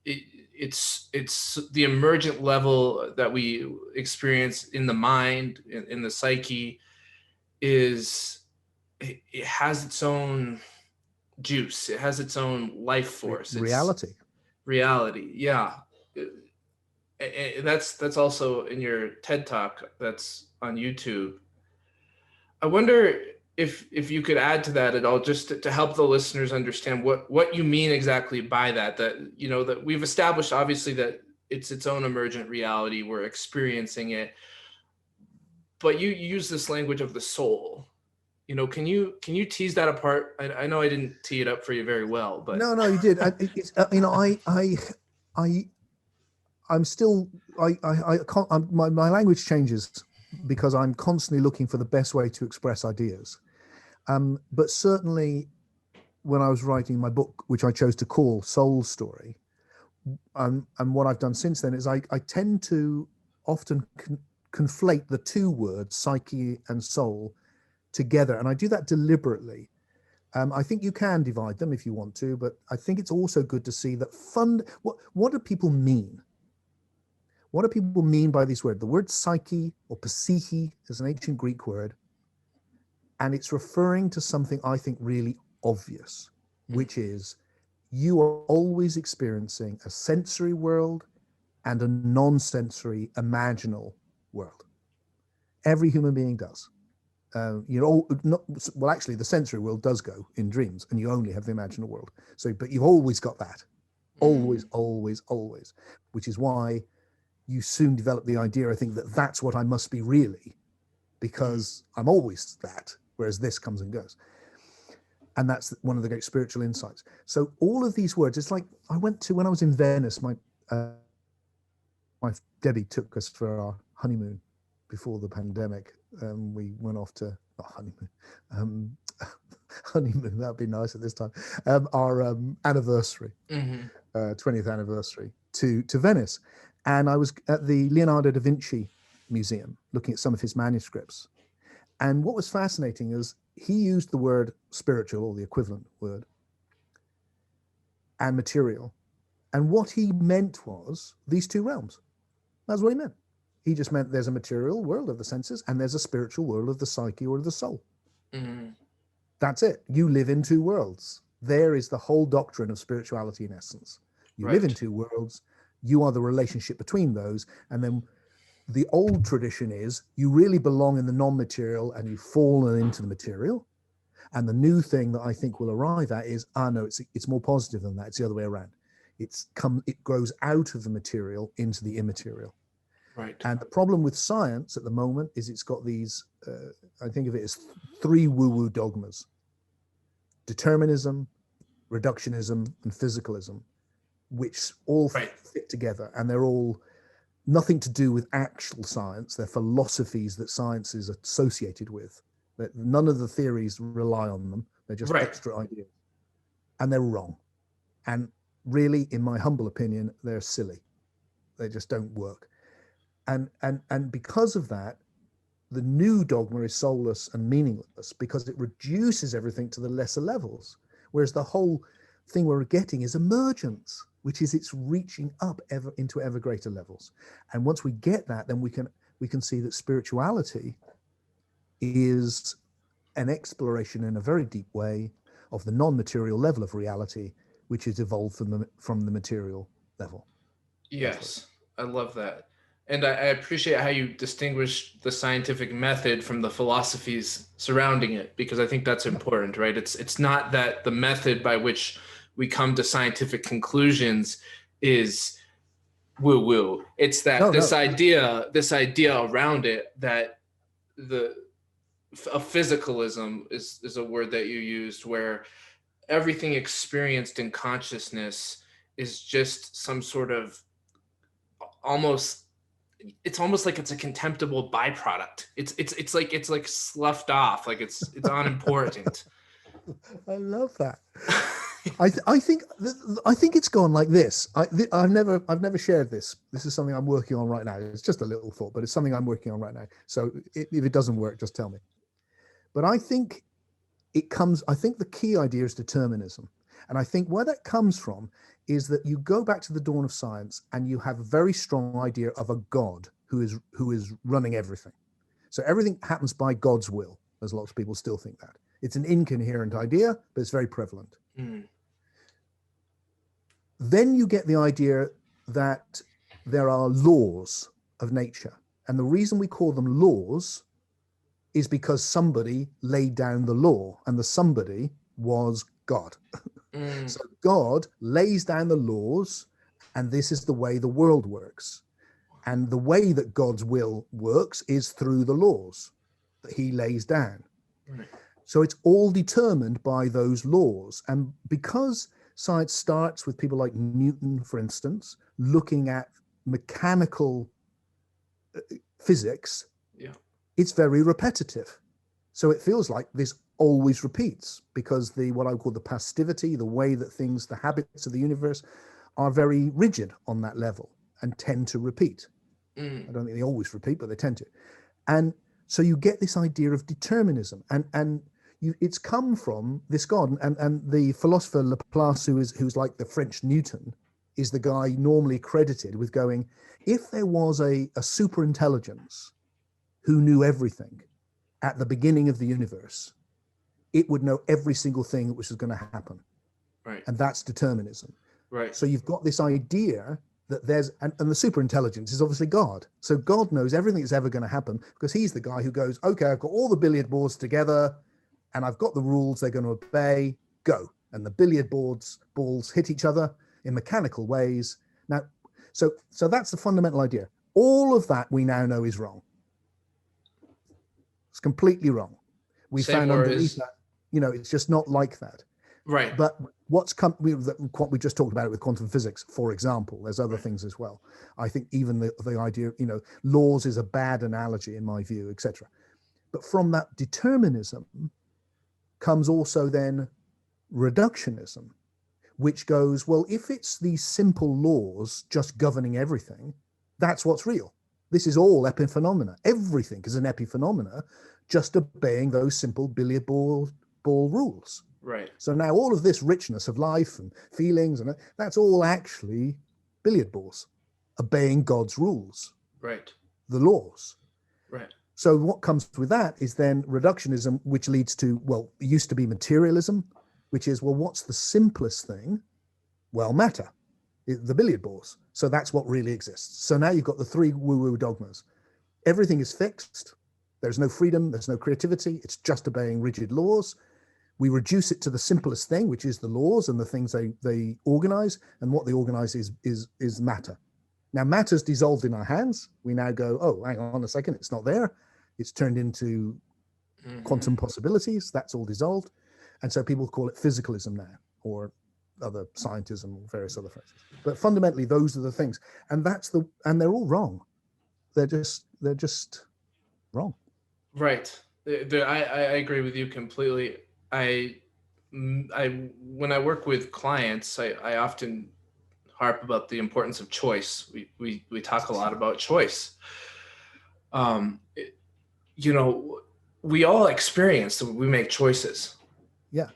Speaker 3: it, it's the emergent level that we experience in the mind, in the psyche, is it has its own juice. It has its own life force. It's
Speaker 1: Reality.
Speaker 3: reality. Yeah. That's also in your TED talk that's on YouTube. I wonder if you could add to that at all, just to help the listeners understand what you mean exactly by that. That we've established obviously that it's its own emergent reality. We're experiencing it, but you use this language of the soul. Can you tease that apart? I know I didn't tee it up for you very well, but
Speaker 1: No, you did. I, I'm still, I can't, my language changes because I'm constantly looking for the best way to express ideas. But certainly when I was writing my book, which I chose to call Soul Story, and what I've done since then is I tend to often conflate the two words, psyche and soul, together. And I do that deliberately. I think you can divide them if you want to, but I think it's also good to see that what do people mean? What do people mean by these words? The word psyche or psyche is an ancient Greek word, and it's referring to something I think really obvious, which is you are always experiencing a sensory world and a non-sensory imaginal world. Every human being does. Actually, the sensory world does go in dreams, and you only have the imaginal world. But you've always got that, always, always, which is why you soon develop the idea, I think, that that's what I must be really, because I'm always that, whereas this comes and goes. And that's one of the great spiritual insights. So all of these words, it's like when I was in Venice, my wife Debbie took us for our honeymoon before the pandemic. We went off to honeymoon, that'd be nice at this time. Our anniversary, 20th anniversary to Venice. And I was at the Leonardo da Vinci Museum looking at some of his manuscripts. And what was fascinating is he used the word spiritual, or the equivalent word, and material. And what he meant was these two realms. That's what he meant. He just meant there's a material world of the senses and there's a spiritual world of the psyche or of the soul. That's it. You live in two worlds. There is the whole doctrine of spirituality in essence. You live in two worlds. You are the relationship between those. And then the old tradition is you really belong in the non-material and you've fallen into the material. And the new thing that I think will arrive at is, no, it's more positive than that. It's the other way around. It grows out of the material into the immaterial.
Speaker 3: Right.
Speaker 1: And the problem with science at the moment is it's got these, I think of it as three woo-woo dogmas: determinism, reductionism, and physicalism, which all fit together. And they're all nothing to do with actual science. They're philosophies that science is associated with. That none of the theories rely on them. They're just extra ideas. And they're wrong. And really, in my humble opinion, they're silly. They just don't work. And because of that, the new dogma is soulless and meaningless because it reduces everything to the lesser levels. Whereas the whole thing we're getting is emergence, which is it's reaching up into ever greater levels. And once we get that, then we can see that spirituality is an exploration in a very deep way of the non-material level of reality, which is evolved from the material level.
Speaker 3: Yes, I love that. And I appreciate how you distinguish the scientific method from the philosophies surrounding it, because I think that's important, right? It's not that the method by which we come to scientific conclusions is woo-woo. It's that this idea around it, that a physicalism is a word that you used, where everything experienced in consciousness is just some sort of it's almost like it's a contemptible byproduct. It's like sloughed off, like it's unimportant.
Speaker 1: I love that. I think it's gone like this. I've never shared this. This is something I'm working on right now. It's just a little thought, but it's something I'm working on right now. So if it doesn't work, just tell me. But I think I think the key idea is determinism. And I think where that comes from is that you go back to the dawn of science and you have a very strong idea of a God who is running everything. So everything happens by God's will, as lots of people still think that. It's an incoherent idea, but it's very prevalent.
Speaker 3: Mm.
Speaker 1: Then you get the idea that there are laws of nature. And the reason we call them laws is because somebody laid down the law, and the somebody was God.
Speaker 3: Mm.
Speaker 1: So God lays down the laws, and this is the way the world works. And the way that God's will works is through the laws that he lays down.
Speaker 3: Right.
Speaker 1: So it's all determined by those laws. And because science starts with people like Newton, for instance, looking at mechanical physics,
Speaker 3: Yeah.
Speaker 1: it's very repetitive. So it feels like this always repeats because what I call the passivity, the way that things, the habits of the universe are very rigid on that level and tend to repeat.
Speaker 3: Mm.
Speaker 1: I don't think they always repeat, but they tend to. And so you get this idea of determinism, and it's come from this God. And the philosopher Laplace, who's like the French Newton, is the guy normally credited with going, if there was a super intelligence who knew everything at the beginning of the universe, it would know every single thing which was going to happen.
Speaker 3: Right.
Speaker 1: And that's determinism.
Speaker 3: Right.
Speaker 1: So you've got this idea that there's, and the super intelligence is obviously God. So God knows everything that's ever going to happen because he's the guy who goes, okay, I've got all the billiard balls together and I've got the rules they're going to obey, go. And the billiard balls hit each other in mechanical ways. Now, so that's the fundamental idea. All of that we now know is wrong. It's completely wrong. We found underneath that, it's just not like that.
Speaker 3: Right.
Speaker 1: But what we just talked about it with quantum physics, for example. There's other things as well. I think even the idea, laws is a bad analogy in my view, etc. But from that determinism comes also then reductionism, which goes, well, if it's these simple laws just governing everything, that's what's real. This is all epiphenomena. Everything is an epiphenomena, just obeying those simple billiard ball rules.
Speaker 3: Right.
Speaker 1: So now all of this richness of life and feelings, and that's all actually billiard balls, obeying God's rules.
Speaker 3: Right.
Speaker 1: The laws.
Speaker 3: Right.
Speaker 1: So what comes with that is then reductionism, which leads to, well, it used to be materialism, which is, well, what's the simplest thing? Well, matter, the billiard balls. So that's what really exists. So now you've got the three woo-woo dogmas. Everything is fixed. There's no freedom. There's no creativity. It's just obeying rigid laws. We reduce it to the simplest thing, which is the laws and the things they organize. And what they organize is matter. Now, matter's dissolved in our hands. We now go, oh, hang on a second, it's not there. It's turned into quantum possibilities. That's all dissolved. And so people call it physicalism now, or other scientism, or various other phrases. But fundamentally, those are the things. And and they're all wrong. They're just wrong.
Speaker 3: Right. I agree with you completely. When I work with clients, I often harp about the importance of choice. We talk a lot about choice. We all experience that we make choices.
Speaker 1: Yeah.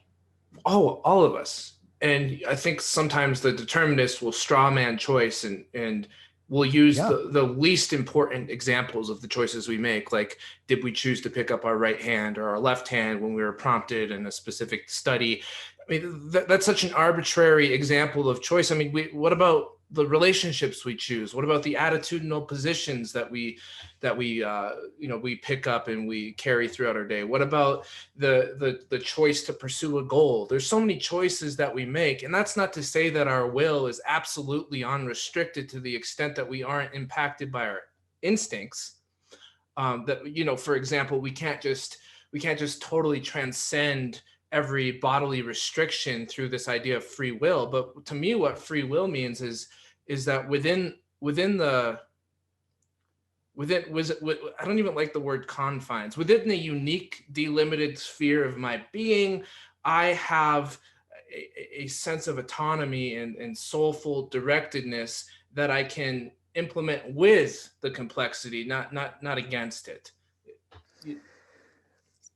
Speaker 3: All of us. And I think sometimes the determinist will straw man choice and we'll use the least important examples of the choices we make. Like, did we choose to pick up our right hand or our left hand when we were prompted in a specific study? I mean, that's such an arbitrary example of choice. I mean, what about the relationships we choose? What about the attitudinal positions that we pick up and we carry throughout our day? What about the choice to pursue a goal? There's so many choices that we make, and that's not to say that our will is absolutely unrestricted to the extent that we aren't impacted by our instincts. For example, we can't just totally transcend every bodily restriction through this idea of free will. But to me, what free will means is that within I don't even like the word confines, within the unique delimited sphere of my being, I have a sense of autonomy and soulful directedness that I can implement with the complexity, not against it.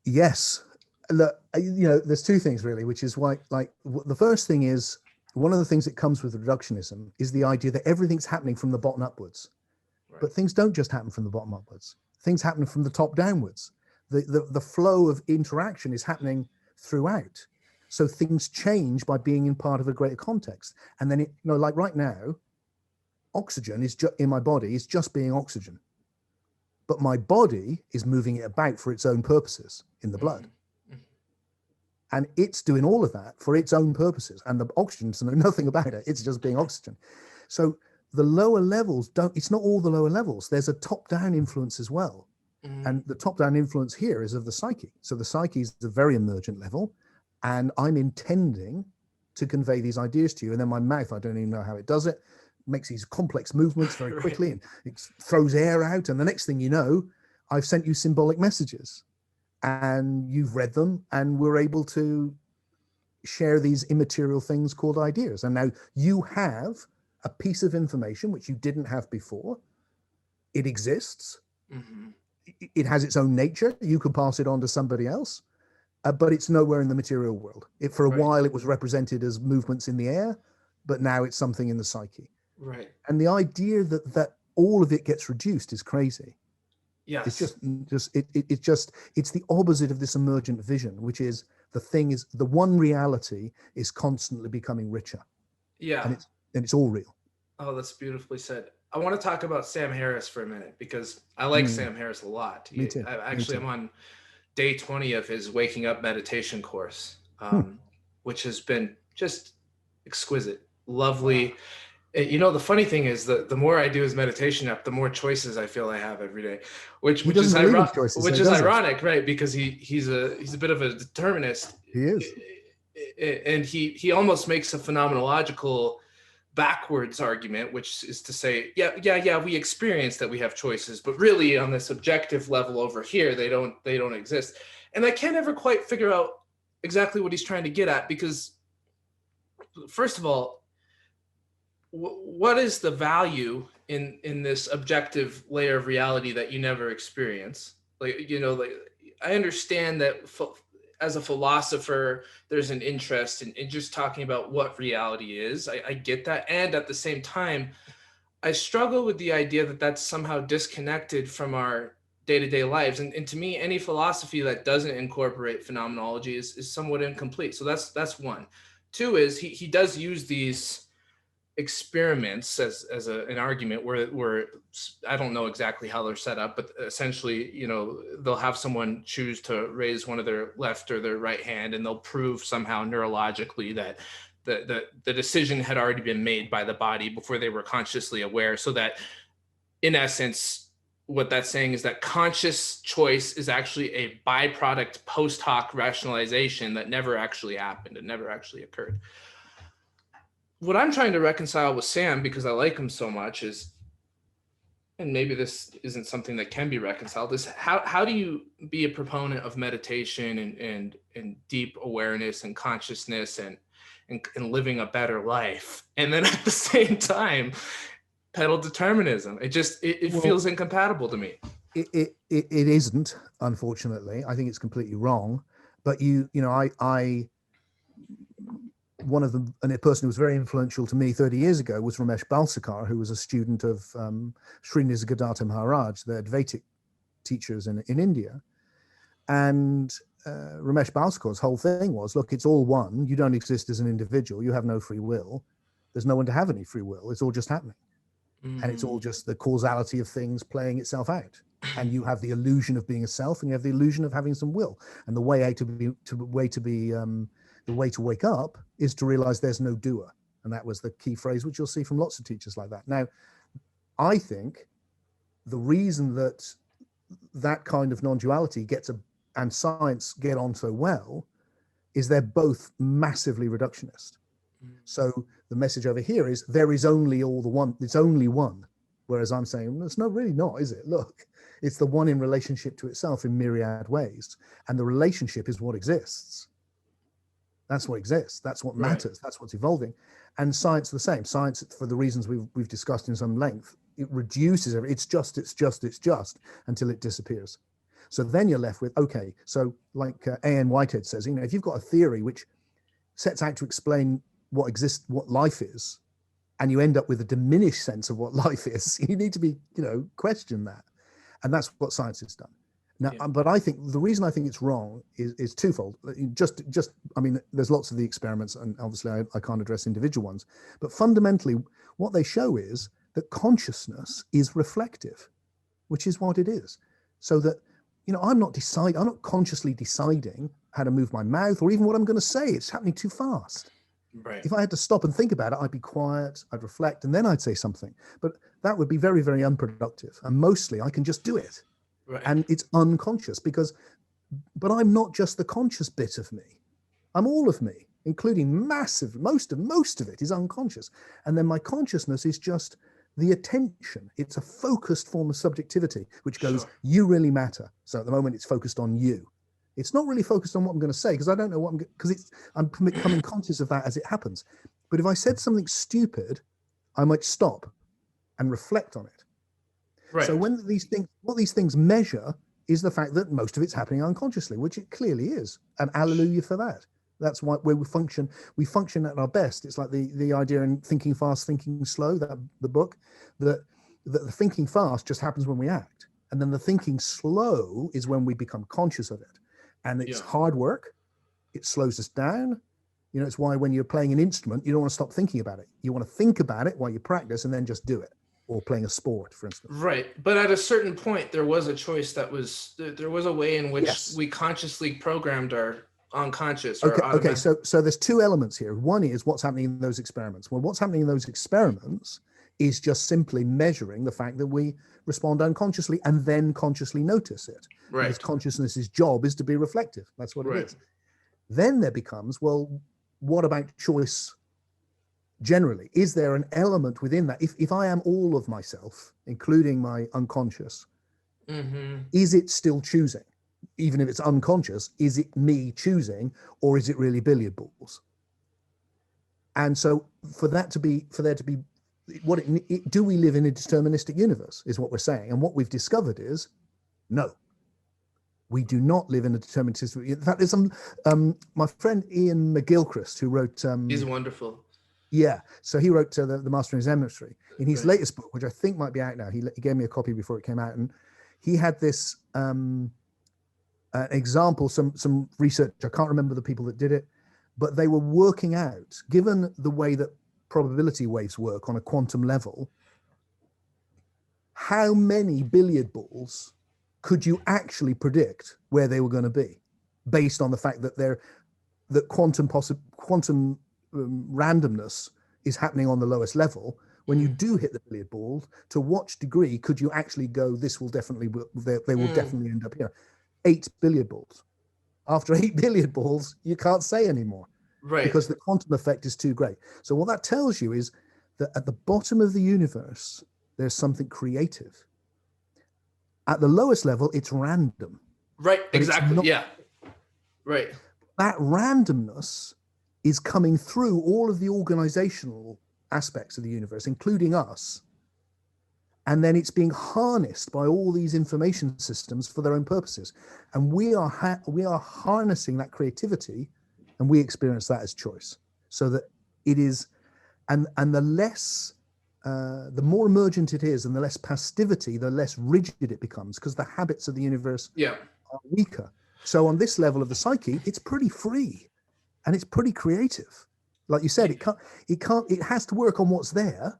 Speaker 1: Yes. Look, there's two things really, which is why, the first thing is, one of the things that comes with reductionism is the idea that everything's happening from the bottom upwards. Right. But things don't just happen from the bottom upwards. Things happen from the top downwards. The flow of interaction is happening throughout. So things change by being in part of a greater context. And then, like right now, oxygen is in my body is just being oxygen. But my body is moving it about for its own purposes in the blood. And it's doing all of that for its own purposes. And the oxygens know nothing about it. It's just being oxygen. So the lower levels it's not all the lower levels. There's a top-down influence as well. And the top-down influence here is of the psyche. So the psyche is a very emergent level. And I'm intending to convey these ideas to you. And then my mouth, I don't even know how it does it, makes these complex movements very quickly and it throws air out. And the next thing you know, I've sent you symbolic messages and you've read them and we're able to share these immaterial things called ideas. And now you have a piece of information which you didn't have before. It exists. It has its own nature. You can pass it on to somebody else, but it's nowhere in the material world. For a while, it was represented as movements in the air, but now it's something in the psyche.
Speaker 3: Right.
Speaker 1: And the idea that all of it gets reduced is crazy.
Speaker 3: Yes.
Speaker 1: It's the opposite of this emergent vision, which is the one reality is constantly becoming richer.
Speaker 3: Yeah.
Speaker 1: And it's all real.
Speaker 3: Oh, that's beautifully said. I want to talk about Sam Harris for a minute because I like Sam Harris a lot.
Speaker 1: Me too.
Speaker 3: I'm on day 20 of his waking up meditation course, which has been just exquisite, lovely. Wow. The funny thing is the more I do his meditation app, the more choices I feel I have every day, which is ironic, right? Because he's a bit of a determinist.
Speaker 1: He is.
Speaker 3: And he almost makes a phenomenological backwards argument, which is to say, we experience that we have choices, but really on this objective level over here, they don't exist. And I can't ever quite figure out exactly what he's trying to get at, because first of all, what is the value in this objective layer of reality that you never experience? I understand that as a philosopher, there's an interest in just talking about what reality is. I get that. And at the same time, I struggle with the idea that that's somehow disconnected from our day-to-day lives. And to me, any philosophy that doesn't incorporate phenomenology is somewhat incomplete. So that's one. Two is he does use these experiments as an argument where I don't know exactly how they're set up, but essentially, they'll have someone choose to raise one of their left or their right hand, and they'll prove somehow neurologically that the decision had already been made by the body before they were consciously aware. So that in essence, what that's saying is that conscious choice is actually a byproduct post hoc rationalization that never actually happened. It never actually occurred. What I'm trying to reconcile with Sam, because I like him so much, is, and maybe this isn't something that can be reconciled, is how do you be a proponent of meditation and deep awareness and consciousness and living a better life, and then at the same time peddle determinism? It feels incompatible to me.
Speaker 1: It isn't, unfortunately. I think it's completely wrong. But one of them, and a person who was very influential to me 30 years ago was Ramesh Balsekar, who was a student of Sri Nisargadatta Maharaj, the Advaitic teachers in India. And Ramesh Balsekar's whole thing was, look, it's all one. You don't exist as an individual. You have no free will. There's no one to have any free will. It's all just happening. And it's all just the causality of things playing itself out. And you have the illusion of being a self, and you have the illusion of having some will. And the way the way to wake up is to realize there's no doer. And that was the key phrase, which you'll see from lots of teachers like that. Now, I think the reason that kind of non-duality and science get on so well is they're both massively reductionist. So the message over here is there is only it's only one. Whereas I'm saying, it's really not, is it? Look, it's the one in relationship to itself in myriad ways. And the relationship is what exists. That's what exists. That's what
Speaker 3: Right.
Speaker 1: matters. That's what's evolving. And science the same. Science, for the reasons we've discussed in some length, it reduces everything. It's just until it disappears. So then you're left with, okay, so like A.N. Whitehead says, if you've got a theory which sets out to explain what exists, what life is, and you end up with a diminished sense of what life is, you need to be, question that. And that's what science has done. Now, but I think the reason I think it's wrong is twofold. There's lots of the experiments, and obviously I can't address individual ones, but fundamentally what they show is that consciousness is reflective, which is what it is. So that, I'm not consciously deciding how to move my mouth or even what I'm going to say. It's happening too fast.
Speaker 3: Right.
Speaker 1: If I had to stop and think about it, I'd be quiet, I'd reflect, and then I'd say something. But that would be very, very unproductive. And mostly I can just do it.
Speaker 3: Right.
Speaker 1: And it's unconscious but I'm not just the conscious bit of me. I'm all of me, including most of it is unconscious. And then my consciousness is just the attention. It's a focused form of subjectivity, which goes,
Speaker 3: Sure.
Speaker 1: You really matter. So at the moment it's focused on you. It's not really focused on what I'm going to say, because I don't know I'm becoming conscious of that as it happens. But if I said something stupid, I might stop and reflect on it.
Speaker 3: Right.
Speaker 1: So what these things measure is the fact that most of it's happening unconsciously, which it clearly is. And hallelujah for that. That's why where we function at our best. It's like the idea in Thinking Fast, Thinking Slow, the book, that the thinking fast just happens when we act. And then the thinking slow is when we become conscious of it. And it's hard work. It slows us down. It's why when you're playing an instrument, you don't want to stop thinking about it. You want to think about it while you practice and then just do it. Or playing a sport, for instance.
Speaker 3: Right. But at a certain point, there was a choice there was a way in which we consciously programmed our unconscious or
Speaker 1: Okay. So there's two elements here. One is what's happening in those experiments. Well, what's happening in those experiments is just simply measuring the fact that we respond unconsciously and then consciously notice it.
Speaker 3: Right.
Speaker 1: Because consciousness's job is to be reflective. That's what it is. Then there becomes, well, what about choice generally? Is there an element within that? If I am all of myself, including my unconscious, is it still choosing? Even if it's unconscious, is it me choosing, or is it really billiard balls? And so for there to be, do we live in a deterministic universe is what we're saying. And what we've discovered is, no, we do not live in a deterministic. In fact, there's my friend Ian McGilchrist, who wrote.
Speaker 3: He's wonderful.
Speaker 1: Yeah, so he wrote the Master in His Emissary. In his latest book, which I think might be out now, he gave me a copy before it came out, and he had this example, some research. I can't remember the people that did it, but they were working out, given the way that probability waves work on a quantum level, how many billiard balls could you actually predict where they were going to be, based on the fact that quantum randomness is happening on the lowest level. When you do hit the billiard ball, to what degree could you actually go, this will definitely, they will definitely end up here? 8 billiard balls. After 8 billiard balls, you can't say anymore.
Speaker 3: Right.
Speaker 1: Because the quantum effect is too great. So what that tells you is that at the bottom of the universe, there's something creative. At the lowest level, it's random.
Speaker 3: Right, exactly. Yeah. Right.
Speaker 1: That randomness is coming through all of the organizational aspects of the universe, including us. And then it's being harnessed by all these information systems for their own purposes. And we are harnessing that creativity, and we experience that as choice. So that it is, and the less, the more emergent it is, and the less passivity, the less rigid it becomes, because the habits of the universe are weaker. So on this level of the psyche, it's pretty free. And it's pretty creative. Like you said, it has to work on what's there.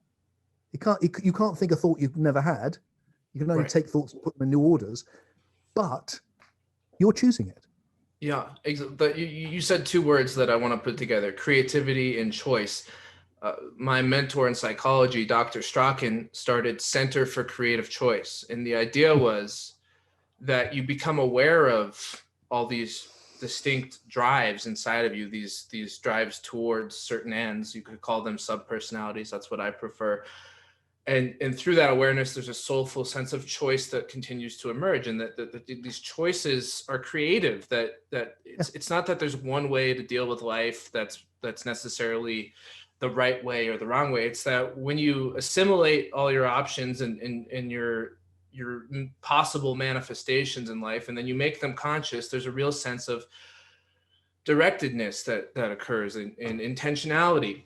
Speaker 1: You can't think a thought you've never had. You can only take thoughts and put them in new orders, but you're choosing it.
Speaker 3: Yeah, you said two words that I want to put together: creativity and choice. My mentor in psychology, Dr. Strachan, started Center for Creative Choice. And the idea was that you become aware of all these distinct drives inside of you, these drives towards certain ends. You could call them subpersonalities. That's what I prefer. and through that awareness, there's a soulful sense of choice that continues to emerge, and that these choices are creative. That it's not that there's one way to deal with life that's necessarily the right way or the wrong way. It's that when you assimilate all your options and your possible manifestations in life, and then you make them conscious, there's a real sense of directedness that occurs, and intentionality.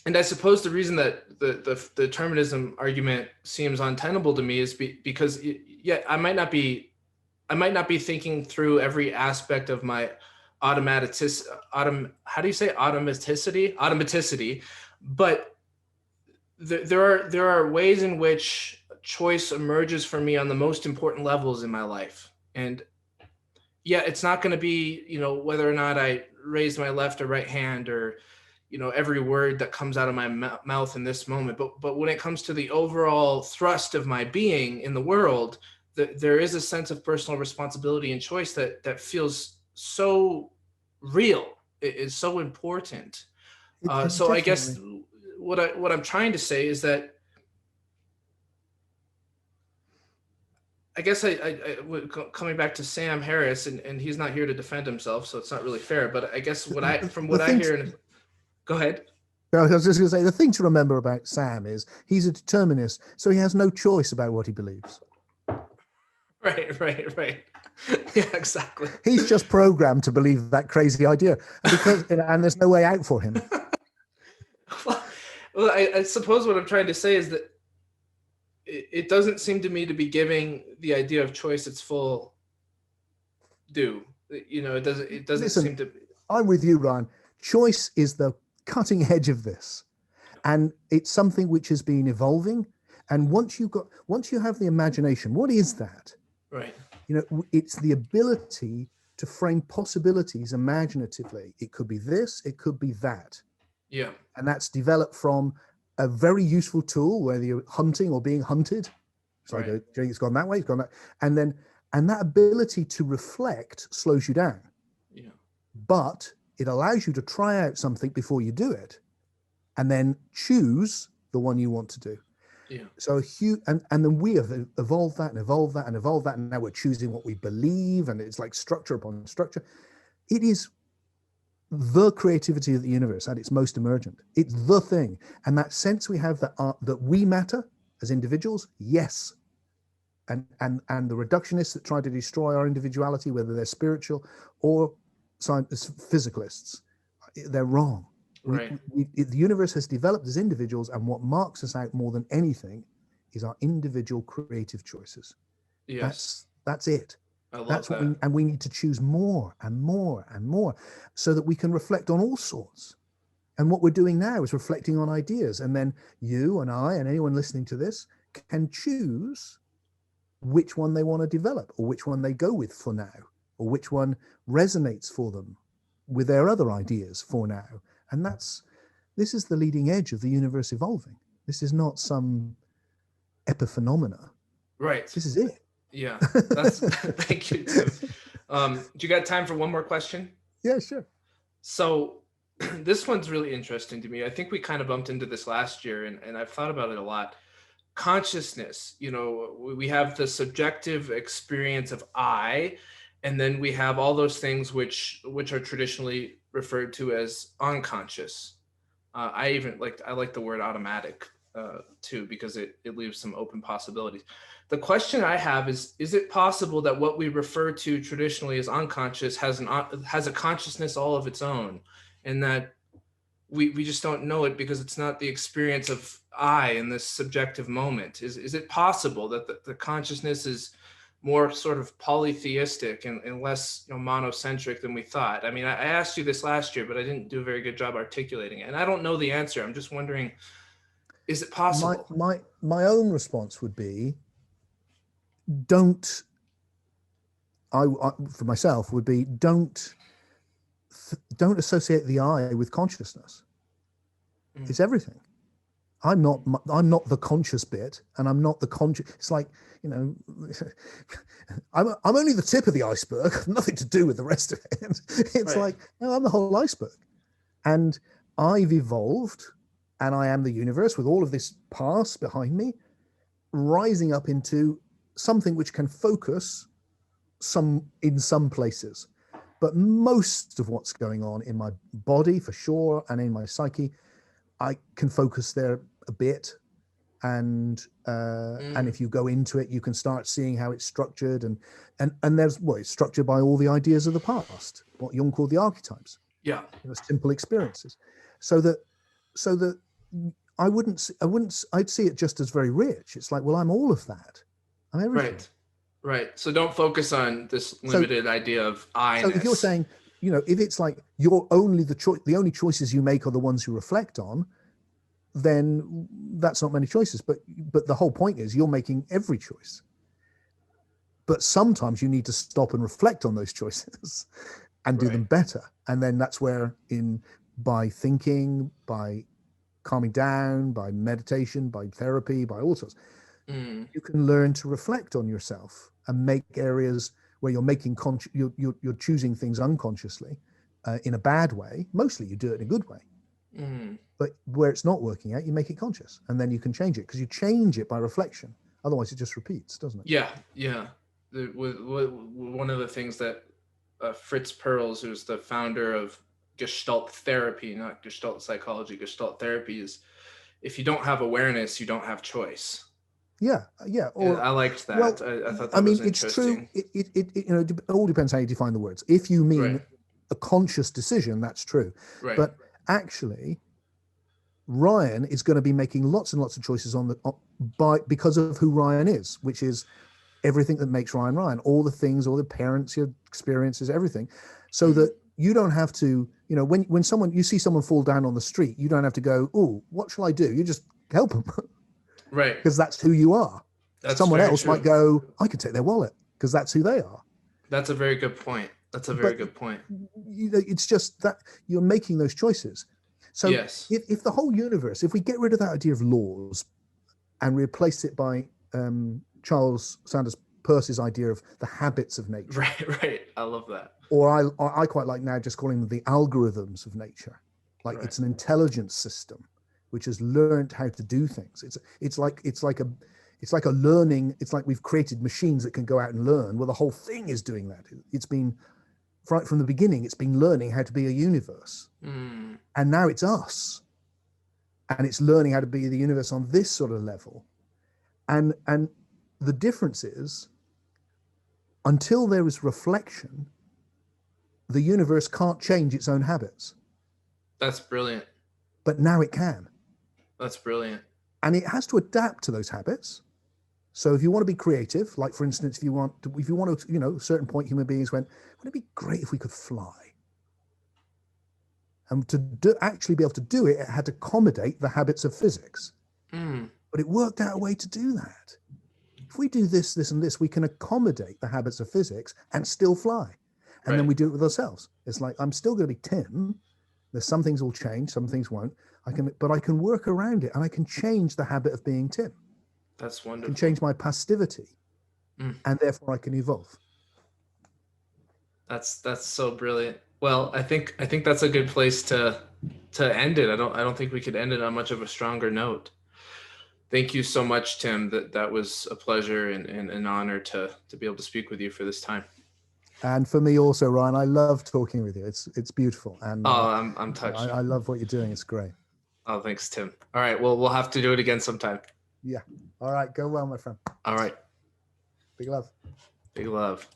Speaker 3: And I suppose the reason that the determinism argument seems untenable to me is because I might not be thinking through every aspect of my how do you say automaticity, but there are ways in which choice emerges for me on the most important levels in my life. And it's not going to be, whether or not I raise my left or right hand, or every word that comes out of my mouth in this moment. But when it comes to the overall thrust of my being in the world, there is a sense of personal responsibility and choice that feels so real. It is so important. So I guess what I'm trying to say is that I guess coming back to Sam Harris, and he's not here to defend himself, so it's not really fair. But I guess I hear. Go ahead.
Speaker 1: I was just going to say, the thing to remember about Sam is he's a determinist, so he has no choice about what he believes.
Speaker 3: Right. Yeah, exactly.
Speaker 1: He's just programmed to believe that crazy idea, and there's no way out for him.
Speaker 3: Well, I suppose what I'm trying to say is that it doesn't seem to me to be giving the idea of choice its full due. It doesn't seem to be.
Speaker 1: I'm with you, Ryan. Choice is the cutting edge of this, and it's something which has been evolving. And once you have the imagination, what is that?
Speaker 3: Right.
Speaker 1: It's the ability to frame possibilities imaginatively. It could be this, it could be that.
Speaker 3: Yeah.
Speaker 1: And that's developed from a very useful tool, whether you're hunting or being hunted. So right. It's gone that way, it's gone that, and that ability to reflect slows you down.
Speaker 3: Yeah. But
Speaker 1: it allows you to try out something before you do it, and then choose the one you want to do.
Speaker 3: Yeah.
Speaker 1: So and then we have evolved that, and now we're choosing what we believe, and it's like structure upon structure. It is the creativity of the universe at its most emergent. It's the thing, and that sense we have that we matter as individuals, yes. And the reductionists that try to destroy our individuality, whether they're spiritual or physicalists, they're wrong.
Speaker 3: Right.
Speaker 1: The universe has developed as individuals, and what marks us out more than anything is our individual creative choices.
Speaker 3: Yes.
Speaker 1: That's it.
Speaker 3: I love that.
Speaker 1: And we need to choose more and more and more, so that we can reflect on all sorts. And what we're doing now is reflecting on ideas, and then you and I and anyone listening to this can choose which one they want to develop, or which one they go with for now, or which one resonates for them with their other ideas for now. And this is the leading edge of the universe evolving. This is not some epiphenomena.
Speaker 3: Right.
Speaker 1: This is it.
Speaker 3: Yeah. Thank you, Tim. Do you got time for one more question?
Speaker 1: Yeah, sure.
Speaker 3: So this one's really interesting to me. I think we kind of bumped into this last year, and I've thought about it a lot. Consciousness, we have the subjective experience of I, and then we have all those things which are traditionally referred to as unconscious. I like the word automatic too, because it leaves some open possibilities. The question I have is it possible that what we refer to traditionally as unconscious has a consciousness all of its own, and that we just don't know it because it's not the experience of I in this subjective moment? Is it possible that the consciousness is more sort of polytheistic and less monocentric than we thought? I mean, I asked you this last year, but I didn't do a very good job articulating it, and I don't know the answer. I'm just wondering, is it possible?
Speaker 1: My own response would be, for myself would be, don't associate the I with consciousness. It's everything. I'm not the conscious bit, and I'm not the conscious. It's like, I'm only the tip of the iceberg, nothing to do with the rest of it. It's right. Like, no, I'm the whole iceberg, and I've evolved and I am the universe with all of this past behind me, rising up into something which can focus in some places. But most of what's going on in my body, for sure, and in my psyche, I can focus there a bit. And if you go into it, you can start seeing how it's structured, and there's it's structured by all the ideas of the past, what Jung called the archetypes.
Speaker 3: Yeah.
Speaker 1: Simple experiences. So that I'd see it just as very rich. It's like, well, I'm all of that. I'm everything.
Speaker 3: Right. So don't focus on this limited idea of I-ness.
Speaker 1: So if you're saying, if it's like you're only the only choices you make are the ones you reflect on, then that's not many choices. But the whole point is you're making every choice. But sometimes you need to stop and reflect on those choices and do them better. And then that's where by thinking, by calming down, by meditation, by therapy, by all sorts, you can learn to reflect on yourself and make areas where you're making you're choosing things unconsciously in a bad way. Mostly you do it in a good way. But where it's not working out, you make it conscious, and then you can change it, because you change it by reflection. Otherwise, it just repeats, doesn't it?
Speaker 3: Yeah. One of the things that Fritz Perls, who's the founder of Gestalt therapy, not Gestalt psychology, Gestalt therapy, is if you don't have awareness, you don't have choice.
Speaker 1: Yeah. Or,
Speaker 3: I liked that.
Speaker 1: Well,
Speaker 3: I thought that was interesting.
Speaker 1: It's true. It all depends how you define the words. If you mean a conscious decision, that's true.
Speaker 3: Right.
Speaker 1: But actually, Ryan is going to be making lots and lots of choices because of who Ryan is, which is everything that makes Ryan, all the things, all the parents, your experiences, everything. So that you don't have to, when you see someone fall down on the street, you don't have to go, oh, what shall I do? You just help them.
Speaker 3: Right.
Speaker 1: Because that's who you are. Someone else might go, I could take their wallet, because that's who they are.
Speaker 3: That's a very good point.
Speaker 1: It's just that you're making those choices. So if the whole universe, if we get rid of that idea of laws and replace it by Charles Sanders Peirce's idea of the habits of nature.
Speaker 3: Right. I love that.
Speaker 1: Or I quite like now just calling them the algorithms of nature. Like it's an intelligence system which has learned how to do things. It's like a learning. It's like we've created machines that can go out and learn. Well, the whole thing is doing that. It's been right from the beginning. It's been learning how to be a universe, and now it's us, and it's learning how to be the universe on this sort of level. And the difference is, until there is reflection, the universe can't change its own habits.
Speaker 3: That's brilliant.
Speaker 1: But now it can.
Speaker 3: That's brilliant.
Speaker 1: And it has to adapt to those habits. So if you want to be creative, like for instance, if you want to, at a certain point, human beings went, wouldn't it be great if we could fly? And to actually be able to do it, it had to accommodate the habits of physics. But it worked out a way to do that. If we do this, this, and this, we can accommodate the habits of physics and still fly. And then we do it with ourselves. It's like, I'm still going to be Tim. There's some things will change, some things won't. But I can work around it, and I can change the habit of being Tim.
Speaker 3: That's wonderful.
Speaker 1: I can change my passivity, and therefore I can evolve.
Speaker 3: That's so brilliant. Well, I think that's a good place to end it. I don't think we could end it on much of a stronger note. Thank you so much, Tim. That was a pleasure and an honor to be able to speak with you for this time.
Speaker 1: And for me also, Ryan, I love talking with you. It's beautiful. And
Speaker 3: I'm touched.
Speaker 1: I love what you're doing. It's great.
Speaker 3: Oh, thanks, Tim. All right. Well, we'll have to do it again sometime.
Speaker 1: Yeah. All right. Go well, my friend.
Speaker 3: All right.
Speaker 1: Big love.
Speaker 3: Big love.